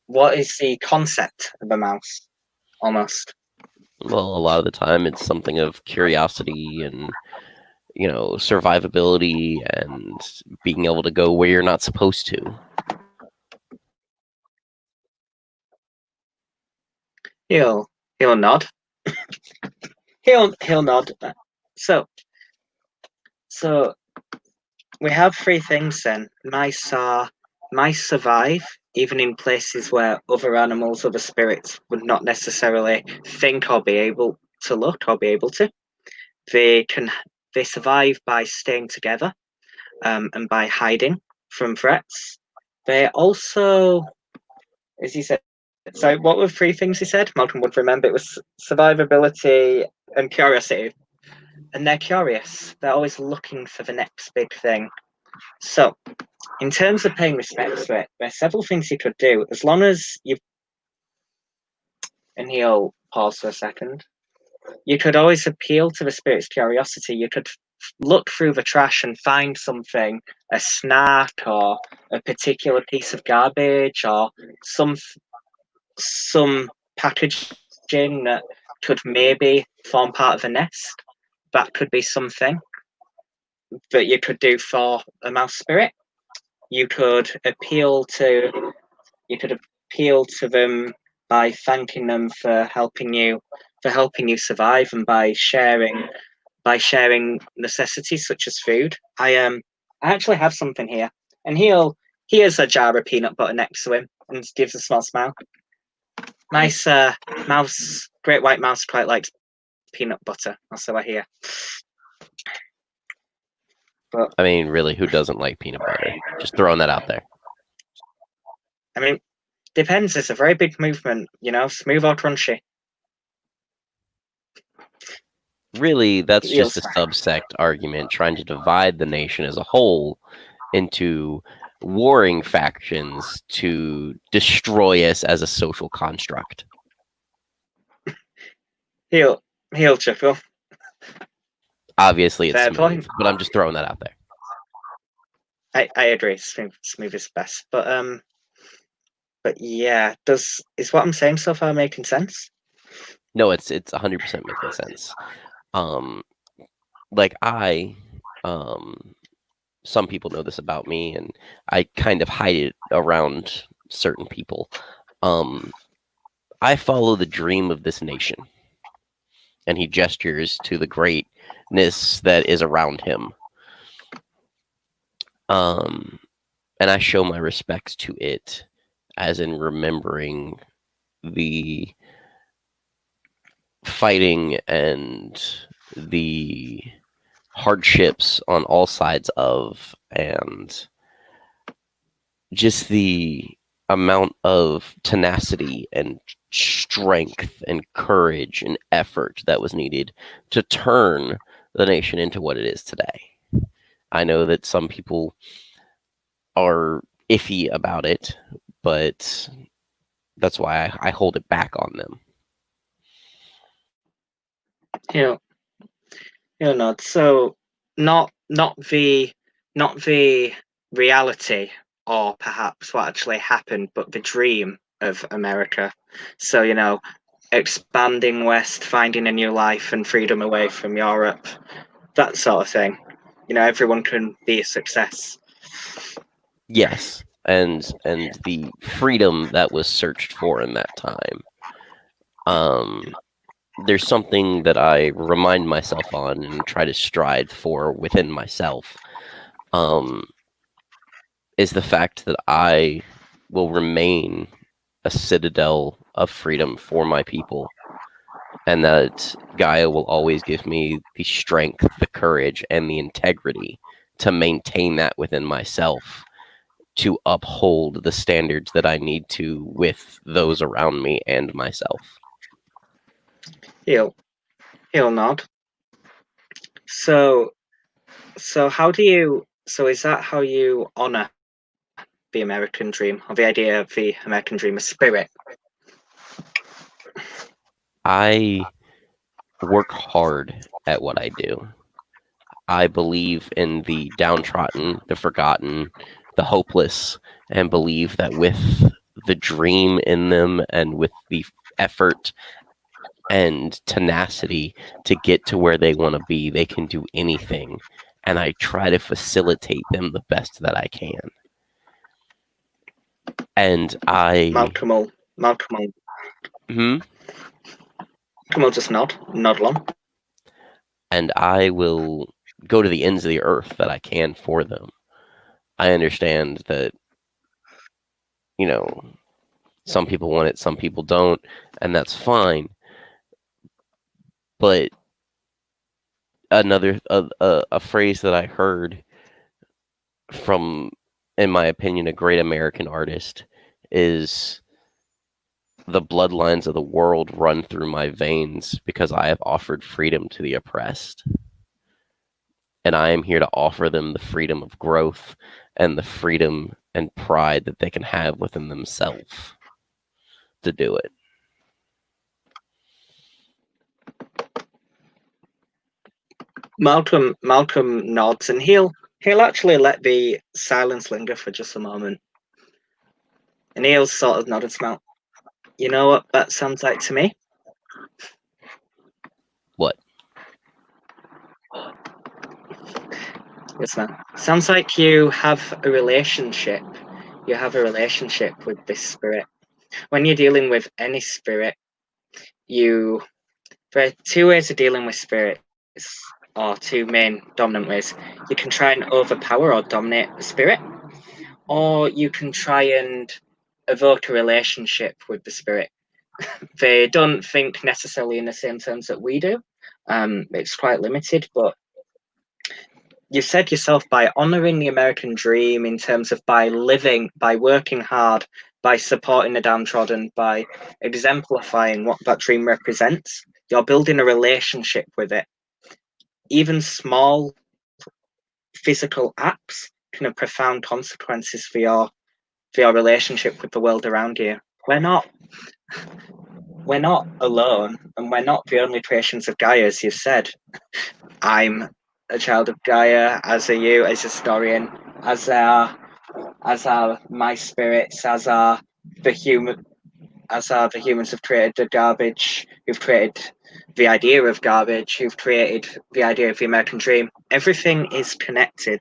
What is the concept of a mouse? Almost. Well, a lot of the time it's something of curiosity and, you know, survivability and being able to go where you're not supposed to. He'll nod. he'll nod. So we have three things then. Mice survive even in places where other animals, other spirits would not necessarily think or be able to look or be able to. They survive by staying together, and by hiding from threats. They also, as he said, so what were three things he said? Malcolm would remember. It was survivability and curiosity. And they're curious. They're always looking for the next big thing. So, in terms of paying respect to it, there are several things you could do as long as you. And he'll pause for a second. You could always appeal to the spirit's curiosity. You could look through the trash and find something, a snack or a particular piece of garbage or some packaging that could maybe form part of a nest. That could be something that you could do for a mouse spirit. You could appeal to them by thanking them for helping you survive, and by sharing necessities such as food. I actually have something here, and he has a jar of peanut butter next to him and gives a small smile. Nice mouse, great white mouse quite likes peanut butter, also I hear. But I mean, really, who doesn't like peanut butter? Just throwing that out there. I mean, depends. It's a very big movement, you know, smooth or crunchy. Really, that's just a subsect argument trying to divide the nation as a whole into warring factions to destroy us as a social construct. He'll chuckle. Obviously, it's Fair smooth, point. but I'm just throwing that out there. I agree. Smooth is best, but yeah, is what I'm saying so far making sense? No, it's 100% making sense. Like some people know this about me, and I kind of hide it around certain people. I follow the dream of this nation. And he gestures to the greatness that is around him. And I show my respects to it, as in remembering the fighting and the hardships on all sides of, and just the amount of tenacity and strength and courage and effort that was needed to turn the nation into what it is today. I know that some people are iffy about it, but that's why I hold it back on them. He'll nod. So not the reality, or perhaps what actually happened, but the dream of America. So, you know, expanding west, finding a new life and freedom away from Europe, that sort of thing. You know, everyone can be a success. Yes, and the freedom that was searched for in that time. There's something that I remind myself on and try to strive for within myself. Is the fact that I will remain a citadel of freedom for my people, and that Gaia will always give me the strength, the courage, and the integrity to maintain that within myself, to uphold the standards that I need to with those around me and myself. He'll nod. So how do you? So is that how you honor the American dream, or the idea of the American dream, a spirit? I work hard at what I do. I believe in the downtrodden, the forgotten, the hopeless, and believe that with the dream in them and with the effort and tenacity to get to where they want to be, they can do anything. And I try to facilitate them the best that I can. And Malcolm will just nod along. And I will go to the ends of the earth that I can for them. I understand that, you know, some people want it, some people don't, and that's fine. But a phrase that I heard from, in my opinion, a great American artist is, the bloodlines of the world run through my veins because I have offered freedom to the oppressed. And I am here to offer them the freedom of growth and the freedom and pride that they can have within themselves to do it. Malcolm nods, and he'll actually let the silence linger for just a moment. And he'll sort of nod and smile. You know what that sounds like to me? What? Yes, man. Sounds like you have a relationship. You have a relationship with this spirit. When you're dealing with any spirit, there are two ways of dealing with spirits, or two main dominant ways. You can try and overpower or dominate the spirit, or you can try and evoke a relationship with the spirit. They don't think necessarily in the same terms that we do. It's quite limited, but you said yourself, by honoring the American dream in terms of by working hard, by supporting the downtrodden, by exemplifying what that dream represents, you're building a relationship with it. Even small physical acts can have profound consequences for your relationship with the world around you. We're not alone, and we're not the only creations of Gaia, as you've said. I'm a child of Gaia, as are you, as a historian, as are my spirits, as are the humans who've created the garbage, who've created the idea of garbage, who've created the idea of the American dream. Everything is connected.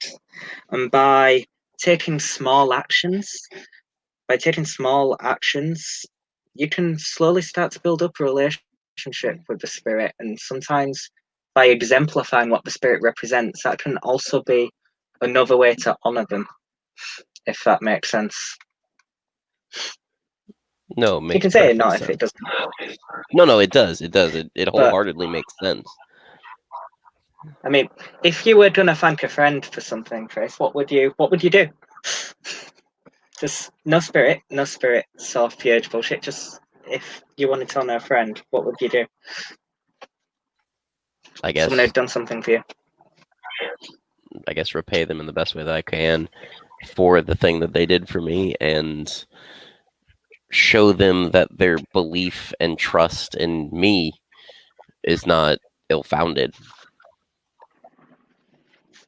And by taking small actions, you can slowly start to build up a relationship with the spirit. And sometimes by exemplifying what the spirit represents, that can also be another way to honor them, if that makes sense. No, it makes you can say it not sense. if it doesn't. No, it does. It wholeheartedly makes sense. I mean, if you were gonna thank a friend for something, Chris, what would you do? Just no spirit, soft, pure bullshit. Just if you wanted to honor a friend, what would you do? I guess someone who'd done something for you. I guess repay them in the best way that I can for the thing that they did for me, and show them that their belief and trust in me is not ill-founded.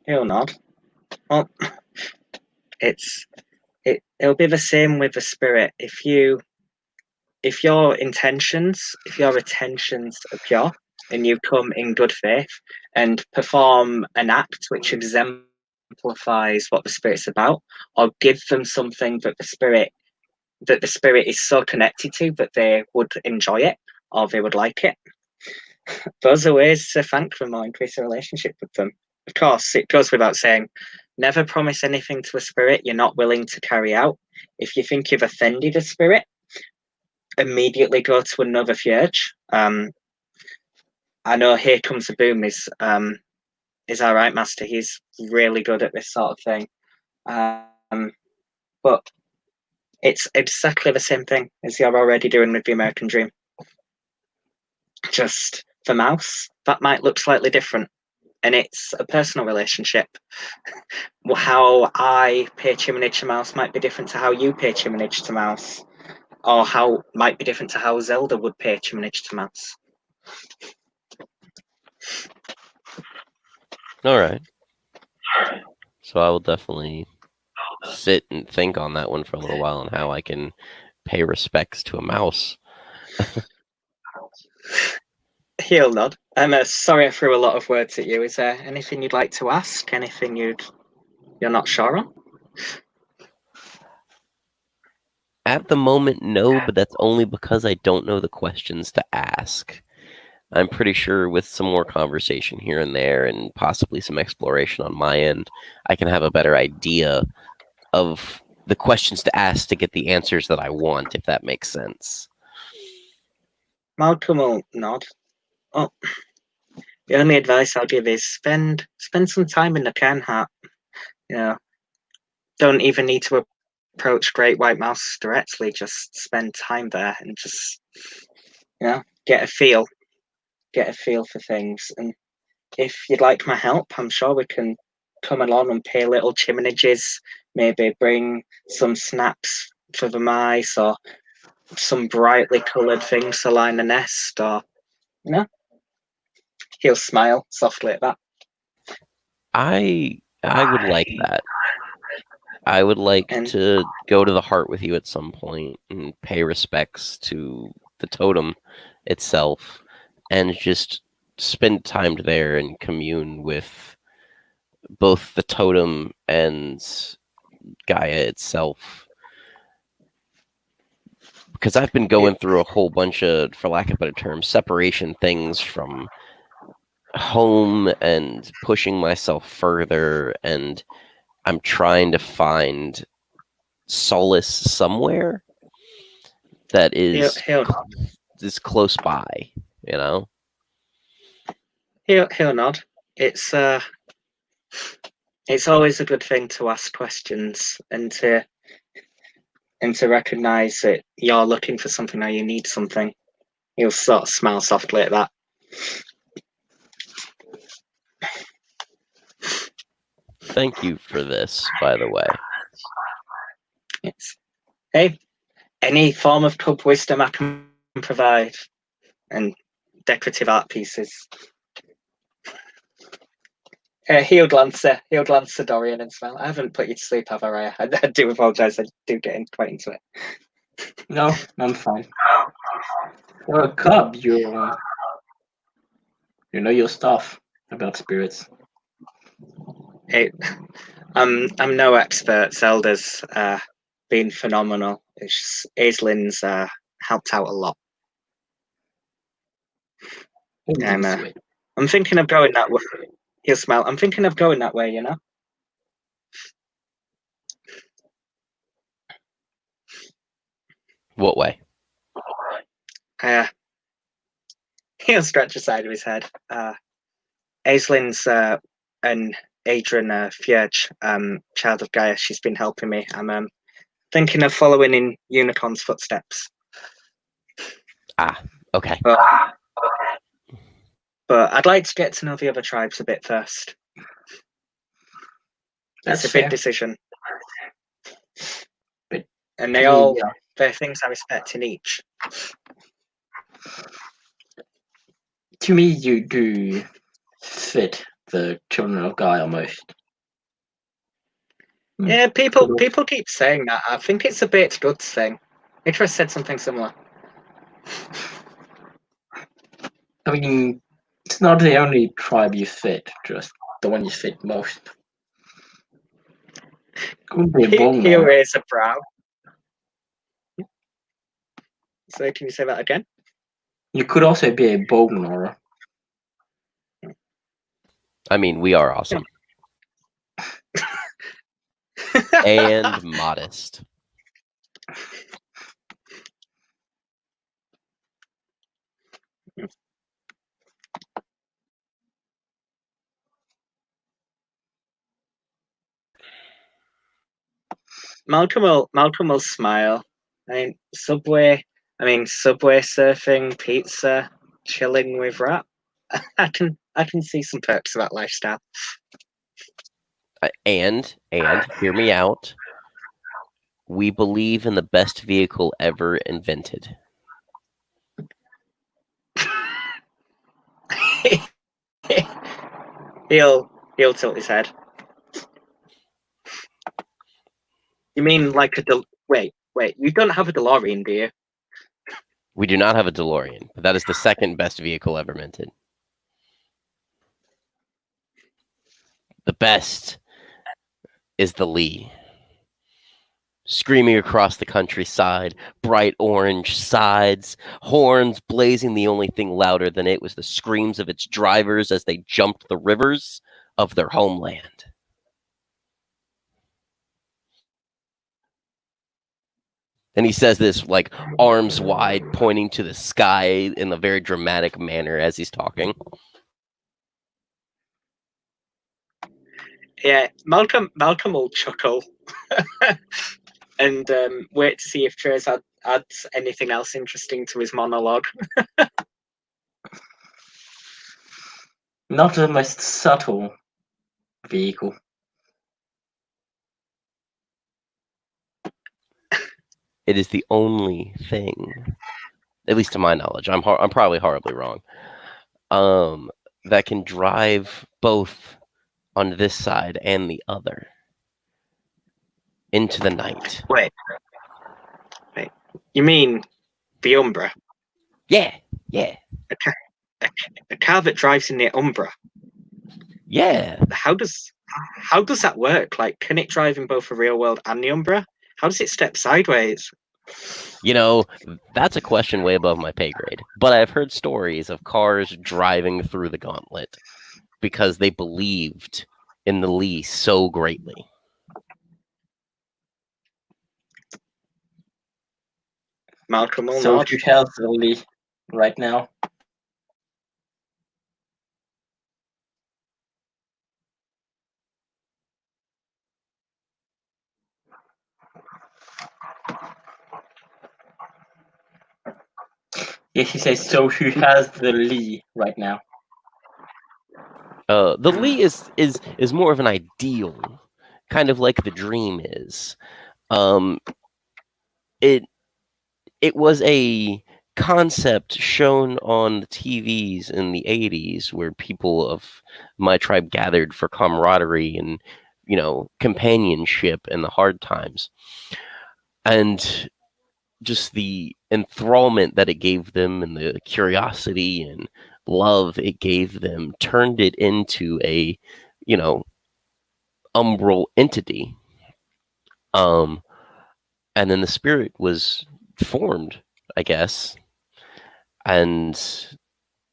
He'll nod. Well, it'll be the same with the spirit. If your intentions are pure, and you come in good faith and perform an act which exemplifies what the spirit's about, or give them something that the spirit is so connected to that they would enjoy it or they would like it, those are ways to thank them or increase a relationship with them. Of course, it goes without saying, never promise anything to a spirit you're not willing to carry out. If you think you've offended a spirit, immediately go to another Fjord. I know Here Comes the Boom is all right, Master. He's really good at this sort of thing. But it's exactly the same thing as you're already doing with the American Dream. Just the mouse, that might look slightly different. And it's a personal relationship. How I pay Chiminage to Mouse might be different to how you pay Chiminage to Mouse. Or how might be different to how Zelda would pay Chiminage to Mouse. All right. So I will definitely sit and think on that one for a little while on how I can pay respects to a mouse. He'll nod. I'm sorry I threw a lot of words at you. Is there anything you'd like to ask? Anything you're not sure on? At the moment, no, but that's only because I don't know the questions to ask. I'm pretty sure with some more conversation here and there and possibly some exploration on my end, I can have a better idea of the questions to ask to get the answers that I want, if that makes sense. Malcolm will nod. Oh, the only advice I'll give is spend some time in the Cairnheart. You know, don't even need to approach Great White Mouse directly. Just spend time there and just, get a feel for things. And if you'd like my help, I'm sure we can come along and pay little chiminages. Maybe bring some snaps for the mice or some brightly coloured things to line the nest, or he'll smile softly at that. I would like that. I would like to go to the heart with you at some point and pay respects to the totem itself and just spend time there and commune with both the totem and Gaia itself. Because I've been going through a whole bunch of, for lack of a better term, separation things from home and pushing myself further, and I'm trying to find solace somewhere that is close by, He'll nod. It's always a good thing to ask questions and to recognize that you're looking for something or you need something. He'll sort of smile softly at that. Thank you for this, by the way. Hey, any form of cub wisdom I can provide, and decorative art pieces. He'll glance at Dorian and smile. I haven't put you to sleep, have I? I do apologise. I do get quite into it. No, I'm fine. You're a cub. You know your stuff about spirits. Hey, I'm no expert. Zelda's been phenomenal. Aislin's helped out a lot. I'm thinking of going that way. He'll smile. I'm thinking of going that way, What way? He'll stretch the side of his head. Aislin's and Adrian Fjord, child of Gaia, she's been helping me. I'm thinking of following in Unicorn's footsteps. Okay. But I'd like to get to know the other tribes a bit first. That's a big decision. And there are things I respect in each. To me, you do fit the children of Gaia most. Yeah, people keep saying that. I think it's a bit good thing. Ikra said something similar. I mean, it's not the only tribe you fit, just the one you fit most. Could be a He'll raise a brow. So can you say that again? You could also be a Bognora. I mean, we are awesome. And modest. Malcolm will smile. Subway surfing, pizza, chilling with rap. I can see some perks to that lifestyle. And hear me out. We believe in the best vehicle ever invented. he'll tilt his head. You mean like wait, you don't have a DeLorean, do you? We do not have a DeLorean, but that is the second best vehicle ever minted. The best is the Lee. Screaming across the countryside, bright orange sides, horns blazing. The only thing louder than it was the screams of its drivers as they jumped the rivers of their homeland. And he says this like arms wide, pointing to the sky in a very dramatic manner as he's talking. Yeah, Malcolm will chuckle and wait to see if Trace adds anything else interesting to his monologue. Not the most subtle vehicle. It is the only thing, at least to my knowledge, I'm probably horribly wrong, that can drive both on this side and the other into the night. Wait. You mean the Umbra? Yeah. A car that drives in the Umbra. Yeah. How does that work? Like, can it drive in both the real world and the Umbra? How does it step sideways? You know, that's a question way above my pay grade. But I've heard stories of cars driving through the gauntlet because they believed in the Lee so greatly. Malcolm will So nod. who has the Lee right now? Yeah, he says, so who has the Lee right now? The Lee is more of an ideal, kind of like the dream is. It was a concept shown on the TVs in the 80s where people of my tribe gathered for camaraderie and, companionship in the hard times. And just the enthrallment that it gave them and the curiosity and love it gave them turned it into a, umbral entity. And then the spirit was formed, I guess. And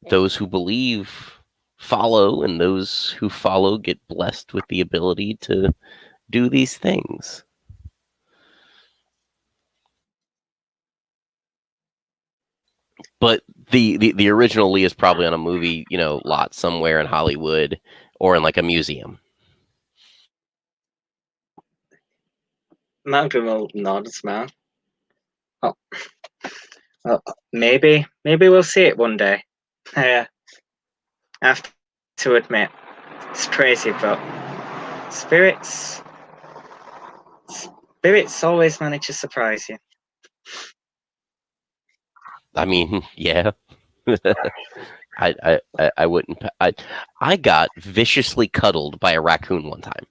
those who believe follow, and those who follow get blessed with the ability to do these things. But the original Lee is probably on a movie, lot somewhere in Hollywood or in like a museum. Malcolm will nod, man. Oh, well, maybe we'll see it one day. I have to admit, it's crazy, but spirits always manage to surprise you. I mean, yeah. I wouldn't. I got viciously cuddled by a raccoon one time.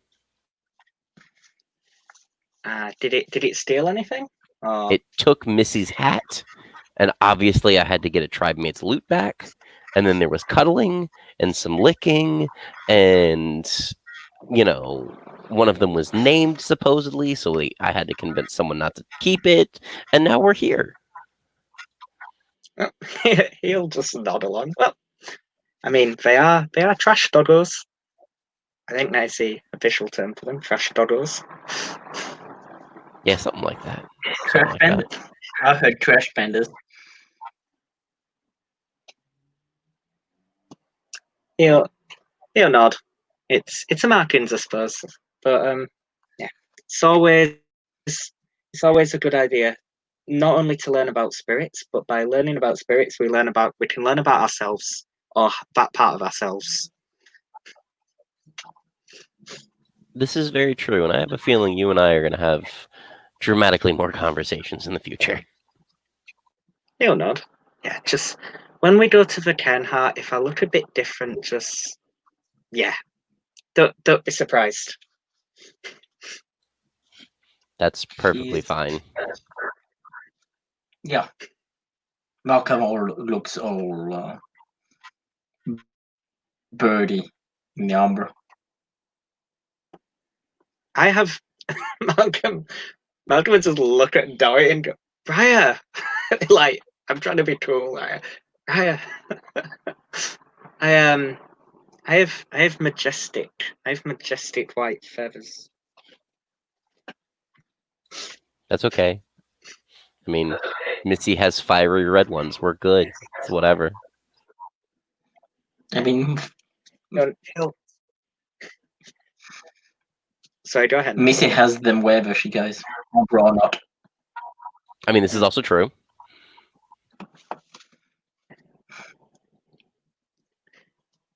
Did it steal anything? It took Missy's hat, and obviously I had to get a tribe mate's loot back. And then there was cuddling and some licking, and one of them was named supposedly, so I had to convince someone not to keep it, and now we're here. He'll just nod along. Well, I mean, they are trash doggos. I think that's the official term for them, trash doggos. Yeah, something like that. Trash pandas. I've heard trash pandas. He'll nod. It's a Markins, I suppose. But yeah, it's always it's always a good idea not only to learn about spirits, but by learning about spirits, we can learn about ourselves or that part of ourselves. This is very true, and I have a feeling you and I are going to have dramatically more conversations in the future. He'll nod. Yeah, just when we go to the Kernheart, if I look a bit different, just don't be surprised. That's perfectly He's- fine. Yeah. Malcolm looks all birdy in the umber. I have Malcolm would just look at Dory and go, Briar, like I'm trying to be cool. Briar, I have majestic white feathers. That's okay. I mean, Missy has fiery red ones. We're good. It's whatever. I mean, No, sorry, go ahead. Missy has them wherever she goes, umber or not. I mean, this is also true.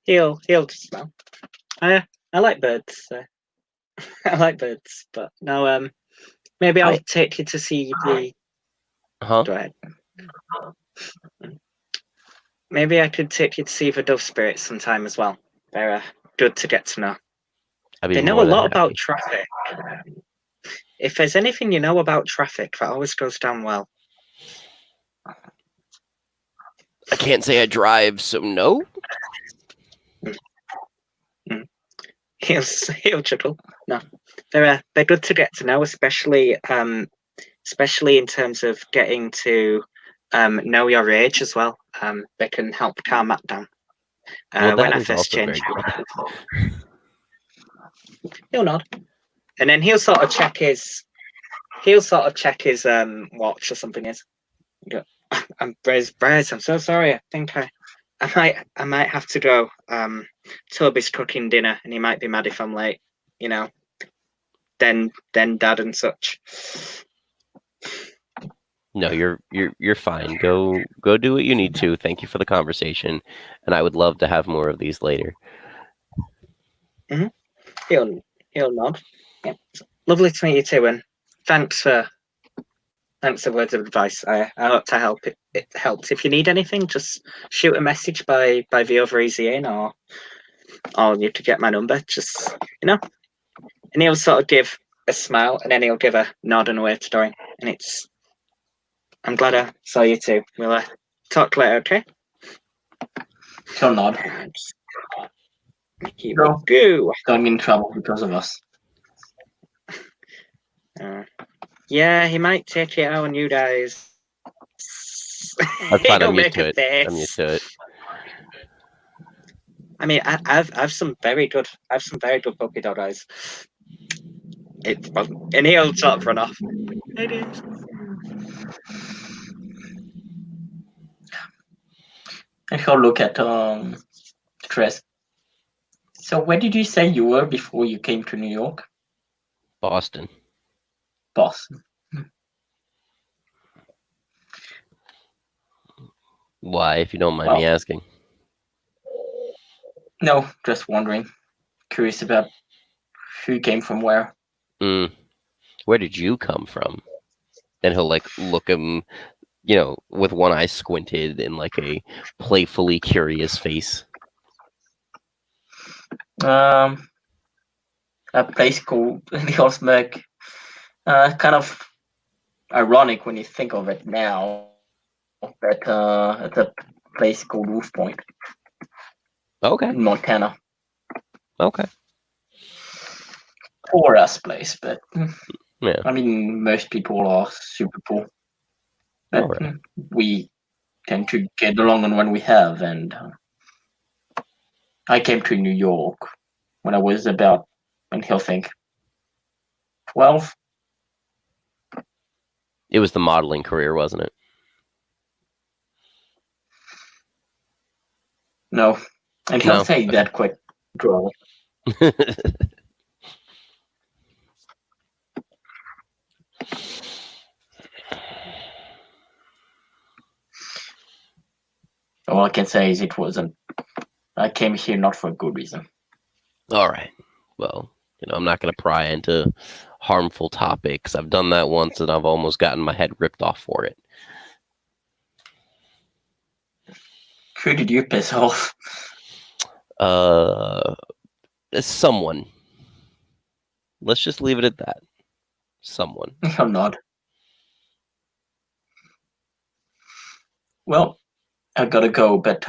He'll just smell. I like birds. I like birds, but no. Maybe I'll take you to see the. Huh? Go ahead. Maybe I could take you to see the dove spirits sometime as well. They're good to get to know. I'd be They know more a than lot happy. about traffic. If there's anything you know about traffic, that always goes down well. I can't say I drive, so no. He'll chuckle. No, they're good to get to know, especially in terms of getting to know your age as well. They can help calm that down. Well, When that I is first also very changed, good. he'll nod, and then he'll sort of check his watch or something. I'm Brez. I'm so sorry. I think I might have to go. Toby's cooking dinner, and he might be mad if I'm late. You know, then Dad and such. No, you're fine. Go do what you need to. Thank you for the conversation, and I would love to have more of these later. He'll nod. Yeah. Lovely to meet you too, and thanks for words of advice. I hope to help. It helps. If you need anything, just shoot a message by the over easy in, or you could get my number. Just and he'll sort of give a smile, and then he'll give a nod and a wave to Dorian. And I'm glad I saw you too. We'll talk later, okay? He'll nod. He will go. Don't get in trouble because of us. Yeah, he might take it out on you guys. I'm fine. He'll I'm used make to a it. face. I'm used to it. I mean, I've some very good puppy dog eyes. And he'll sort of run off. And he'll look at Tress. So where did you say you were before you came to New York? Boston. Boston. Why, if you don't mind me asking? No, just wondering. Curious about who came from where. Where did you come from? And he'll look him, with one eye squinted in a playfully curious face. A place called the Osmerk. Kind of ironic when you think of it now. But it's a place called Wolf Point. Okay. In Montana. Okay. Poor ass place, but yeah. I mean, most people are super poor. But right. We tend to get along on when we have, and I came to New York when I was about, and he'll think, 12. It was the modeling career, wasn't it? No, and he'll say that quite drawly. All I can say is it wasn't. I came here not for a good reason. All right. Well, I'm not going to pry into harmful topics. I've done that once, and I've almost gotten my head ripped off for it. Who did you piss off? Someone. Let's just leave it at that. Someone. Or not? Well, I gotta go, but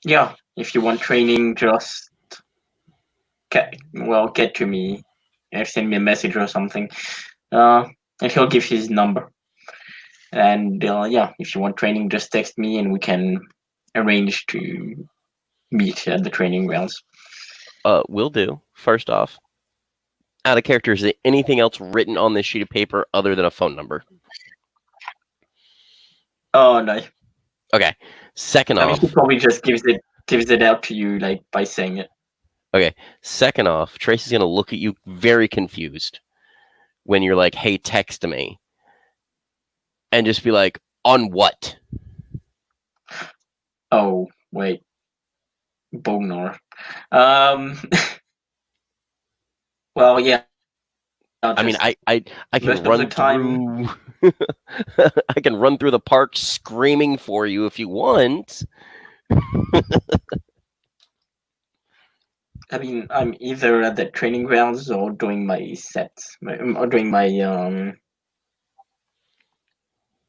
yeah. If you want training, just get to me, or send me a message or something. And he'll give his number. And yeah, if you want training, just text me, and we can arrange to meet at the training grounds. Will do. First off, out of character, is there anything else written on this sheet of paper other than a phone number? Oh no. Okay. Second I mean, off, he probably just gives it out to you like by saying it. okay. Second off, Tracy's gonna look at you very confused when you're like, "Hey, text me," and just be like, "On what?" Oh wait, Bognar. Well, yeah. I mean, I can most of run the time- through. I can run through the park screaming for you if you want. I mean, I'm either at the training grounds or doing my sets, or doing my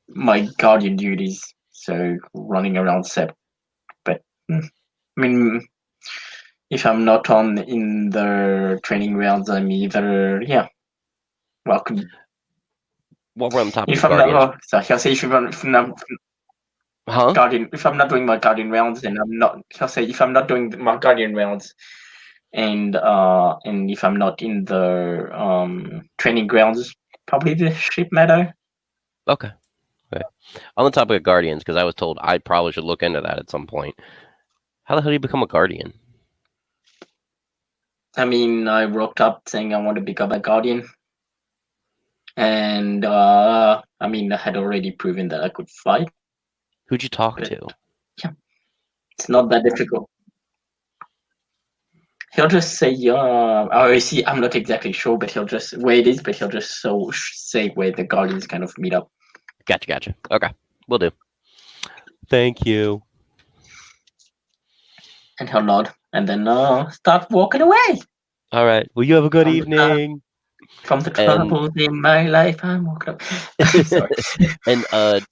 my guardian duties. So running around set. But I mean, if I'm not in the training grounds, I'm either Well, While we're on the topic if of I'm Guardians, not, sorry, I'll say if I'm not huh? guardian, if I'm not doing my guardian rounds, then I'll say if I'm not doing my guardian rounds, and if I'm not in the training grounds, probably the ship meadow. Okay. On the topic of Guardians, because I was told I probably should look into that at some point. How the hell do you become a Guardian? I mean, I rocked up saying I want to become a guardian, and I mean, I had already proven that I could fly. Who'd you talk But- to? It's not that difficult. He'll just say, oh, see, I'm not exactly sure, but he'll just where it is, but he'll just say where the guardians kind of meet up. Gotcha. Okay, will do. Thank you. And he'll nod, and then start walking away All right. Well, you have a good From the evening. from the And- troubles in my life. I'm walking up. Sorry. And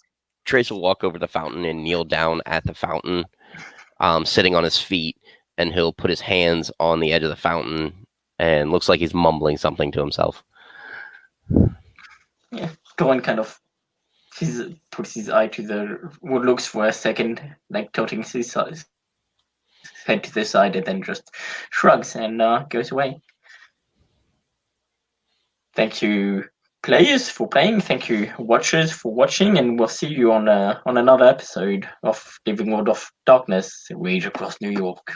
Trace will walk over to the fountain and kneel down at the fountain, sitting on his feet, and he'll put his hands on the edge of the fountain and looks like he's mumbling something to himself. Dawn kind of puts his eye to the what looks for a second, like tilting his head to the side, and then just shrugs and goes away. Thank you, players, for playing. Thank you, watchers, for watching, and we'll see you on another episode of Living World of Darkness: Rage Across New York.